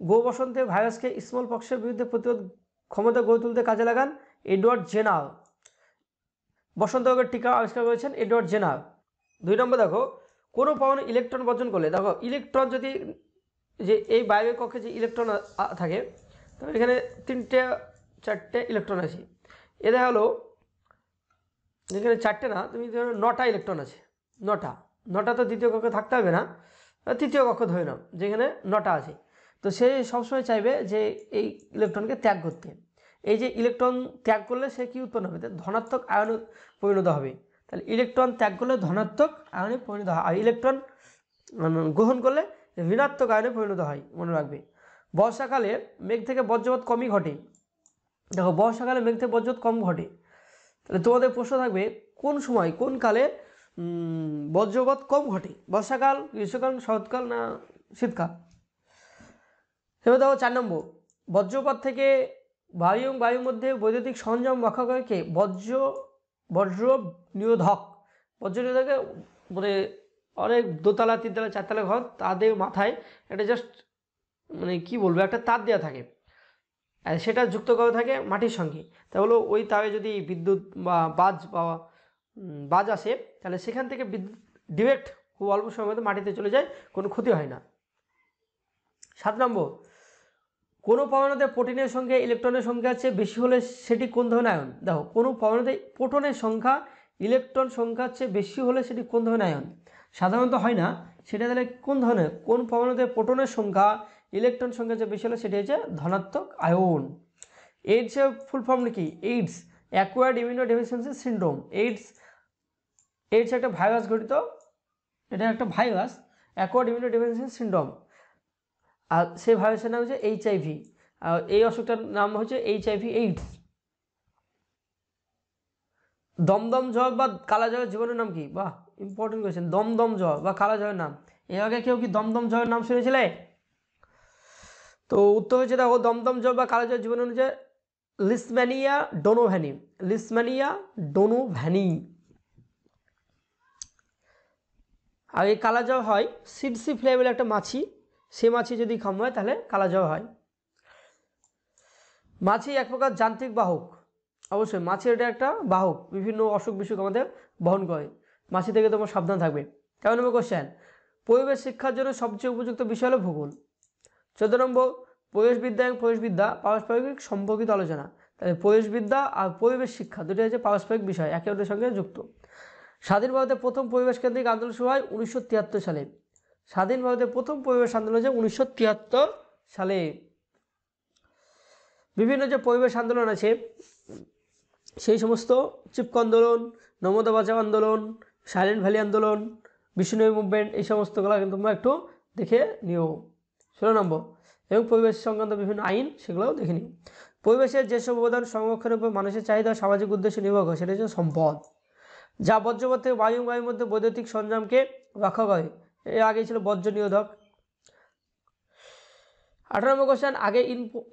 [SPEAKER 1] গো বসন্তে ভাইরাসকে স্মল পক্সের বিরুদ্ধে প্রতিরোধ ক্ষমতা গড়ে তুলতে কাজে লাগান এডওয়ার্ড জেনার। বসন্ত রোগের টিকা আবিষ্কার করেছেন এডওয়ার্ড জেনার। 2 নম্বর দেখো, কোনো পরমাণু ইলেকট্রন বর্জন করলে, দেখো ইলেকট্রন যদি যে এই বাইরের কক্ষে যে ইলেকট্রন থাকে, তবে এখানে 3-4টে ইলেকট্রন আছে। এদের হলো এখানে 4টে না, তুমি ধরো 9টা ইলেকট্রন আছে। 9টা তো দ্বিতীয় কক্ষে থাকতে হবে না, তৃতীয় কক্ষ ধরে নাও যেখানে 9টা আছে। তো সে সবসময় চাইবে যে এই ইলেকট্রনকে ত্যাগ করতে। এই যে ইলেকট্রন ত্যাগ করলে সে কি উৎপন্ন হবে, ধনাত্মক আয়নে পরিণত হবে। তাহলে ইলেকট্রন ত্যাগ করলে ধনাত্মক আয়নে পরিণত হয়, আর ইলেকট্রন গ্রহণ করলে ঋণাত্মক আয়নে পরিণত হয়, মনে রাখবে। বর্ষাকালে মেঘ থেকে বজ্রপাত কমই ঘটে। দেখো বর্ষাকালে মেঘ থেকে বজ্রপাত কম ঘটে। তাহলে তোমাদের প্রশ্ন থাকবে কোন সময় কোন কালে বজ্রপাত কম ঘটে, বর্ষাকাল, গ্রীষ্মকাল, শরৎকাল না শীতকাল। এবার দেখো 4 নম্বর, বজ্রপাত থেকে বায়ুর মধ্যে বৈদ্যুতিক সরঞ্জাম রক্ষা করে কে, বজ্র নিরোধক। বজ্র নিরোধকে মানে অনেক 2তলা 3তলা 4তলা ঘর, তাদের মাথায় একটা জাস্ট মানে কি বলবো একটা তার দেওয়া থাকে, আর সেটা যুক্ত করা থাকে মাটির সঙ্গে। তা হলো ওই তারে যদি বিদ্যুৎ বা বাজ আসে, তাহলে সেখান থেকে বিদ্যুৎ ডিরেক্ট খুব অল্প সময়ের মধ্যে মাটিতে চলে যায়, কোনো ক্ষতি হয় না। 7 নম্বর, কোনো পরমাণুতে প্রোটিনের সংখ্যা ইলেকট্রনের সংখ্যা চেয়ে বেশি হলে সেটি কোন ধরনের আয়ন। দেখো কোনো পরমাণুতে প্রোটনের সংখ্যা ইলেকট্রন সংখ্যার চেয়ে বেশি হলে সেটি কোন ধরনের আয়ন, সাধারণত হয় না সেটা। তাহলে কোন ধরনের, কোন পরমাণুতে প্রোটনের সংখ্যা ইলেকট্রন সংখ্যা চেয়ে বেশি হলে সেটি হচ্ছে ধনাত্মক আয়ন। এইডসের ফুল ফর্ম কি, AIDS acquired immunodeficiency syndrome. AIDS একটা ভাইরাস ঘটিত, এটা একটা ভাইরাস, অ্যাকোয়ার্ড ইমিউনোডেফিসিয়েন্সি সিনড্রোম। আর সেই ভাইরাসের নাম হচ্ছে HIV, আর এই অসুখটার নাম হচ্ছে HIV এইডস। দমদম জ্বর বা কালা জ্বরের জীবাণুর নাম কি, বাহ ইম্পর্টেন্ট কোয়েশ্চেন। দমদম জ্বর বা কালা জ্বরের নাম, এর আগে কেউ কি দমদম জ্বরের নাম শুনেছিলে? তো উত্তর হচ্ছে দেখো দমদম জ্বর বা কালা জ্বরের জীবাণু হচ্ছে লিশম্যানিয়া ডোনোভ্যানি। Leishmania donovani. আর এই কালা জ্বর হয় সিডসি ফ্লাই বলে একটা মাছি, সে মাছি যদি কামড়ায় তাহলে কালা জ্বর হয়। মাছি এক প্রকার যান্ত্রিক বাহক, অবশ্যই মাছির এটা একটা বাহক, বিভিন্ন অসুখ বিসুখ আমাদের বহন করে। মাছি থেকে তোমার সাবধান থাকবে। 13 নম্বর কোশ্চেন, পরিবেশ শিক্ষার জন্য সবচেয়ে উপযুক্ত বিষয় হলো ভূগোল। 14 নম্বর, পরিবেশবিদ্যা এবং পরিবেশবিদ্যা পারস্পরিক সম্পর্কিত আলোচনা। তাহলে পরিবেশবিদ্যা আর পরিবেশ শিক্ষা দুটো হচ্ছে পারস্পরিক বিষয়, একে অপরের সঙ্গে যুক্ত। স্বাধীন ভারতের প্রথম পরিবেশ কেন্দ্রিক আন্দোলন শুরু হয় 1973 সালে। স্বাধীন ভারতের প্রথম পরিবেশ আন্দোলন হচ্ছে 1973 সালে। বিভিন্ন যে পরিবেশ আন্দোলন আছে সেই সমস্ত চিপকো আন্দোলন, নর্মদা বাঁচাও আন্দোলন, সাইলেন্ট ভ্যালি আন্দোলন, বিষ্ণুনবী মুভমেন্ট, এই সমস্তগুলো কিন্তু তোমরা একটু দেখে নিও। 16 নম্বর, এবং পরিবেশ সংক্রান্ত বিভিন্ন আইন সেগুলোও দেখে নিও। পরিবেশের যেসব অবদান সংরক্ষণের উপর মানুষের চাহিদা সামাজিক উদ্দেশ্যে নির্ভর করে সেটা হচ্ছে সম্পদ, যা বজ্রপাত থেকে বায়ুর মধ্যে বৈদ্যুতিক সরঞ্জামকে রক্ষা করে। এর আগে ছিল বজ্র নিরোধক। 18 নম্বর কোশ্চেন, আগে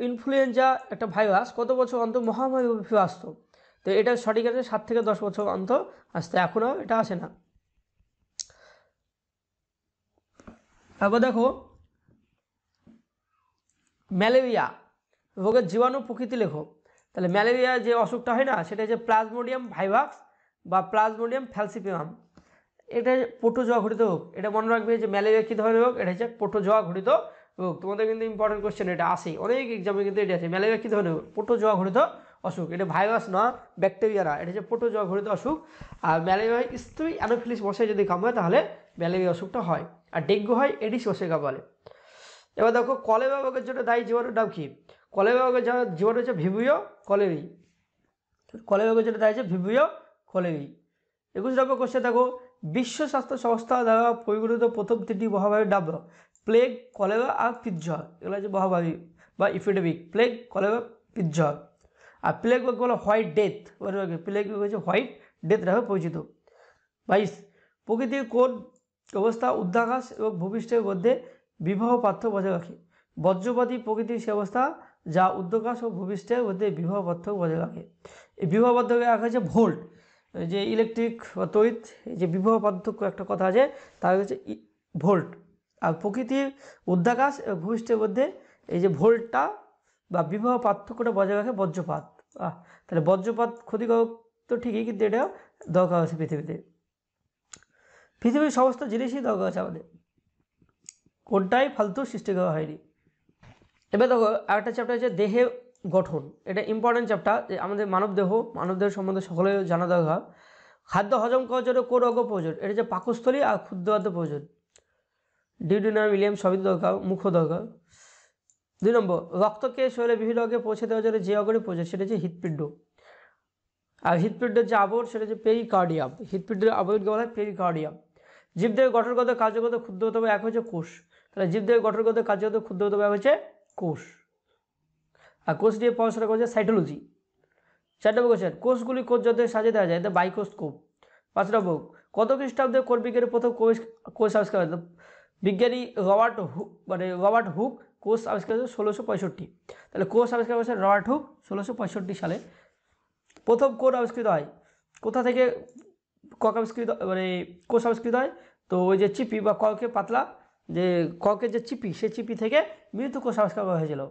[SPEAKER 1] ইনফ্লুয়েঞ্জা একটা ভাইরাস কত বছর অন্তর মহামারী ফিরে আসতো? তো এটা সঠিক আছে 7 থেকে 10 বছর অন্তর আসতে, এখনও এটা আসে না। তারপর দেখো ম্যালেরিয়া রোগের জীবাণু প্রকৃতি লেখো। তাহলে ম্যালেরিয়া যে অসুখটা হয় না, সেটা হচ্ছে প্লাজমোডিয়াম ভাইভাক্স বা প্লাজমোডিয়াম ফ্যালসিপিয়াম। এটা প্রোটোজোয়া ঘটিত রোগ। এটা মনে রাখবে যে ম্যালেরিয়া কী ধরনের রোগ, এটা হচ্ছে প্রোটোজোয়া ঘটিত রোগ। তোমাদের কিন্তু ইম্পর্টেন্ট কোশ্চেন এটা আসে, অনেক এক্সামে কিন্তু এটা আছে। ম্যালেরিয়া কী ধরনের রোগ? প্রোটোজোয়া ঘটিত অসুখ। এটা ভাইরাস না, ব্যাকটেরিয়া না, এটা হচ্ছে প্রোটোজোয়া ঘটিত অসুখ। আর ম্যালেরিয়া স্ত্রী অ্যানোফিলিস মশায় যদি কামড়ায় তাহলে ম্যালেরিয়া অসুখটা হয়। আর ডেঙ্গু হয় এডিস মশায় কামড়ালে। এবার দেখো কলেরা রোগের জন্য দায়ী জীবাণুর নাম কি? কলেরা রোগের জীবাণু হচ্ছে ভিব্রিও কলেরি। কলেরা রোগের জন্য দায়ী হচ্ছে ভিব্রিও কলেরি। 21 নম্বর কোশ্চেন দেখো, বিশ্ব স্বাস্থ্য সংস্থা দ্বারা পরিগণিত প্রথম 3টি মহামারীর নাম দাও। প্লেগ, কলেরা আর পিতজ্বর, এগুলো হচ্ছে মহামারী বা ইপিডেমিক। প্লেগ, কলেরা, পিতজ্বর। আর প্লেগ রোগ বলো হোয়াইট ডেথ, প্লেগ রোগ হচ্ছে হোয়াইট ডেথ নামে পরিচিত। 22, প্রকৃতির কোন অবস্থা উর্ধ্বাকাশ এবং ভূপৃষ্ঠের মধ্যে বিবাহ পার্থক্য বজায় রাখে? বজ্রপাতী প্রকৃতির সে অবস্থা যা উর্ধ্বাকাশ ও ভূপৃষ্ঠের মধ্যে বিবাহ পার্থক্য বজায় রাখে। এই বিবাহ পার্থক্য রাখা হচ্ছে ভোল্ট, যে ইলেকট্রিক বা তড়িৎ, যে বিবাহ পার্থক্য একটা কথা আছে, তার হচ্ছে ভোল্ট। আর প্রকৃতির উর্ধ্বাকাশ এবং ভূপৃষ্ঠের মধ্যে এই যে ভোল্টটা বা বিবাহ পার্থক্যটা বজায় রাখে বজ্রপাত। তাহলে বজ্রপাত ক্ষতিকারক তো ঠিকই, কিন্তু এটাও দরকার আছে পৃথিবীতে। পৃথিবীর সমস্ত জিনিসই দরকার আছে আমাদের, কোনটাই ফালতু সৃষ্টি করা হয়নি। এবার দেখো আরেকটা চ্যাপ্টার হচ্ছে দেহের গঠন। এটা ইম্পর্টেন্ট চ্যাপ্টার, যে আমাদের মানবদেহ সম্বন্ধে সকলে জানা দরকার। খাদ্য হজম করার জন্য কোন অঙ্গ প্রয়োজন? এটা হচ্ছে পাকস্থলী আর ক্ষুদ্র আদ্য প্রয়োজন। ডিউডিনাম, ইলিয়াম সবই দরকার, মুখ্য দরকার। 2 নম্বর, রক্তকে শরীরে বিভিন্ন অঙ্গে পৌঁছে দেওয়ার জন্য যে অঙ্গের প্রয়োজন সেটা হচ্ছে হৃৎপিণ্ড। আর হৃৎপিণ্ডের যে আবরণ সেটা হচ্ছে পেরিকার্ডিয়াম। হৃৎপিণ্ডের আবরণকে বলা হয় পেরিকার্ডিয়াম। জীবদেহের গঠনগত কার্যগত ক্ষুদ্রতম এক হচ্ছে কোষ। তাহলে জীবদেহের গঠনগত কার্যগত ক্ষুদ্রতম এক হচ্ছে কোষ। আর কোষ নিয়ে পড়াশোনা করছে সাইটোলজি। 4 নম্বর কোশ্চেন, কোষগুলি কোষ যন্ত্রে সাজিয়ে দেওয়া যায়, বাইকোস্কোপ। 5 নম্বর, কত খ্রিস্টাব্দে কোন বিজ্ঞানী প্রথম কোষ আবিষ্কার করেন? বিজ্ঞানী রবার্ট হুক কোষ আবিষ্কার করেছে 1665। তাহলে কোষ আবিষ্কার করেছে রবার্ট হুক 1665 সালে। প্রথম কোষ আবিষ্কৃত হয় কোথা থেকে? কোষ আবিষ্কৃত হয় তো ওই যে চিপি বা কর্কের পাতলা যে কর্কের যে চিপি, সে চিপি থেকে মৃত কোষ আবিষ্কার করা হয়েছিল।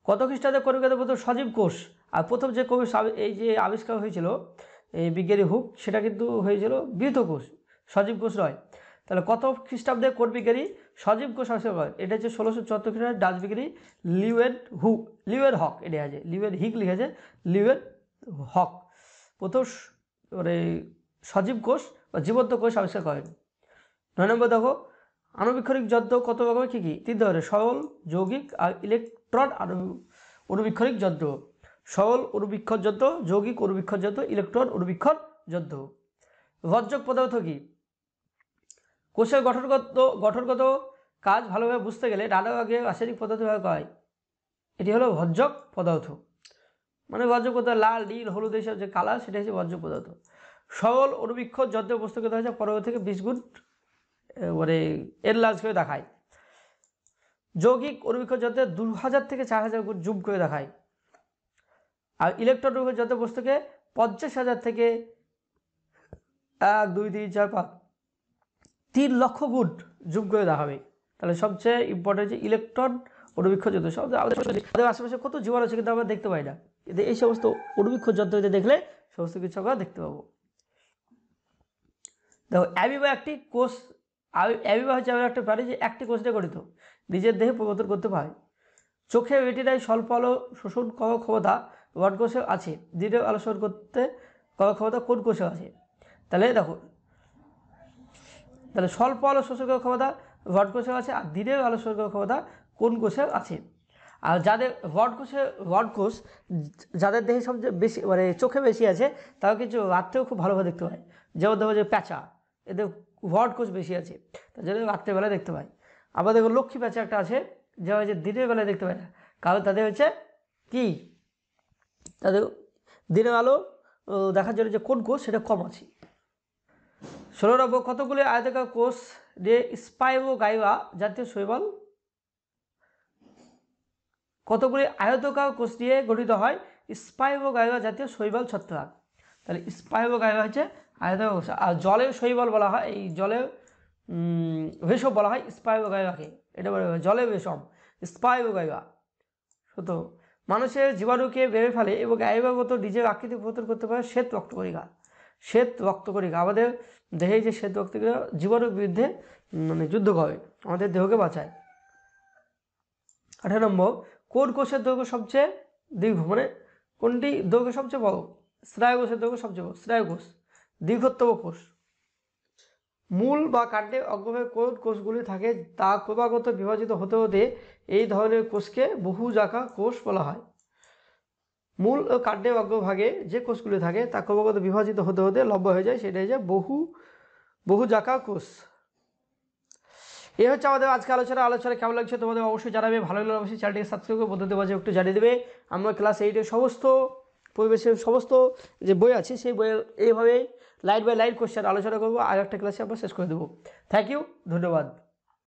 [SPEAKER 1] কত খ্রিস্টাব্দে কলকাতা প্রথম সজীব কোষ? আর প্রথম যে কোষ এই যে আবিষ্কার হয়েছিল এই বিজ্ঞানী হুক, সেটা কিন্তু হয়েছিল মৃত কোষ, সজীব কোষ নয়। তাহলে কত খ্রিস্টাব্দে কোন বিজ্ঞানী সজীব কোষ আবিষ্কার করেন? এটা হচ্ছে 1674 খ্রিস্টাব্দে ডাচ বিজ্ঞানী লিউয়েন হক। এটা আছে লিউয়েন হিক লিখেছে, লিউয়েন হক প্রথম সজীব কোষ বা জীবন্ত কোষ আবিষ্কার করেন। 9 নম্বর দেখো, আণুবীক্ষণিক যন্ত্র কত রকমের? কী কী? 3 ধরনের, সরল, যৌগিক আর ইলেকট্রন অণুবীক্ষণিক যন্ত্র। সরল অণুবীক্ষণ যন্ত্র, যৌগিক অণুবীক্ষণ যন্ত্র, ইলেকট্রন অণুবীক্ষণ যন্ত্র। রজ্জক পদার্থ কি? কোষের গঠনগত কাজ ভালোভাবে বুঝতে গেলে রান্নার আগে রাসায়নিক পদার্থ ব্যবহার করা হয়। এটি হলো ভজ্জক পদার্থ। মানে ভজ্জক পদার্থ লাল, নীল, হলুদ এইসব যে কালার, সেটা হচ্ছে ভজ্জক পদার্থ। সরল অণুবীক্ষণ যন্ত্রের বস্তুকে দেখা যায় 15 থেকে 20 গুণ এনলার্জ করে দেখায়। যৌগিক অণুবীক্ষণ যন্ত্রে 2000 থেকে 4000 গুণ জুম করে দেখায়। আর ইলেকট্রন অণুবীক্ষণ যন্ত্রের বস্তুকে 50,000 থেকে 1, 2, 3, 4, 5, 3 লক্ষ গুণ জুম করে দেখাবে। তাহলে সবচেয়ে ইম্পর্টেন্ট যে ইলেকট্রন অণুবীক্ষণ যন্ত্র। সব আমাদের আশেপাশে কত জীবন আছে কিন্তু আমরা দেখতে পাই না, কিন্তু এই সমস্ত অণুবীক্ষণ যন্ত্র দেখলে সমস্ত কিছু আমরা দেখতে পাবো। দেখো অ্যামিবা একটি কোষ, অ্যামিবা হচ্ছে এমন একটা প্রাণী যে একটি কোষ নিয়ে গঠিত, নিজের দেহে পরিবর্তন করতে পারে। চোখে রেটিনায় স্বল্প আলো শোষণ করার ক্ষমতা রড কোষে আছে, দিনের আলো শোষণ করতে করার ক্ষমতা কোন কোষে আছে? তাহলে দেখো, তাহলে স্বল্প আলো শোষণ করার ক্ষমতা রড কোষে আছে, আর দিনের আলো শোষণ করার ক্ষমতা কোন কোষে আছে? আর যাদের রড কোষ যাদের দেহে সবচেয়ে বেশি চোখে বেশি আছে, তাও কিন্তু রাত্রেও খুব ভালোভাবে দেখতে পায়। যেমন দেখো যে প্যাঁচা, এদের রড কোষ বেশি আছে, তার জন্য রাত্রেবেলায় দেখতে পায়। আবার দেখো লক্ষ্মী প্যাঁচা একটা আছে, যা হচ্ছে দিনের বেলায় দেখতে পায় না, কারণ তাদের হচ্ছে কি, তাদের দিনের আলো দেখার জন্য যে কোন কোষ সেটা কম আছে। 16 নম্বর, কতগুলি আয়তাকার কোষ দিয়ে স্পাইরোগাইরা জাতীয় শৈবাল কতগুলি আয়তকার কোষ দিয়ে গঠিত হয় স্পাইরোগাইরা জাতীয় শৈবাল ছত্রাক। তাহলে স্পাইরোগাইরা হচ্ছে আয়তকার কোষ। আর জলের শৈবাল বলা হয়, এই জলের ভেষজ বলা হয় স্পাইরোগাইরাকে, এটা বলা হয় জলের ভেষজ স্পাইরোগাইরা। তো মানুষের জীবাণুকে বেড়ে ফেলে এবং গাইবাগত নিজের আকৃতি পরিবর্তন করতে পারে শ্বেত রক্তকণিকা। শ্বেত রক্তকণিকা আমাদের দেহে যে শ্বেত রক্তকণিকা জীবাণুর বিরুদ্ধে মানে যুদ্ধ করে, আমাদের দেহকে বাঁচায়। 18 নম্বর, কোন কোষের দৈর্ঘ্য সবচেয়ে দীর্ঘ, মানে কোনটি দৈর্ঘ্য সবচেয়ে বড়? স্নায়ু কোষের দৈর্ঘ্য সবচেয়ে বড়, স্নায়ু কোষ দীর্ঘতম কোষ। মূল বা কাণ্ডে অগ্রভাগে কোন কোষগুলি থাকে তা ক্রমাগত বিভাজিত হতে হতে এই ধরনের কোষকে বহুজাকা কোষ বলা হয়। মূল ও কাণ্ডে অগ্রভাগে যে কোষগুলি থাকে তা ক্রমাগত বিভাজিত হতে হতে লম্বা হয়ে যায়, সেটাই যে বহুজাকা কোষ। এই হচ্ছে আমাদের আজকে আলোচনা কেমন লাগছে তোমাদের অবশ্যই জানাবে। ভালো লাগলে অবশ্যই চ্যানেলটিকে সাবস্ক্রাইব করে বন্ধুদের মাঝে একটু জানিয়ে দেবে। আমরা ক্লাস 8-এর সমস্ত পরিবেশের সমস্ত যে বই আছে সেই বইয়ের এইভাবেই লাইন বাই লাইন কোশ্চেন আলোচনা করবো, আর একটা ক্লাসে আমরা শেষ করে দেবো। থ্যাংক ইউ, ধন্যবাদ।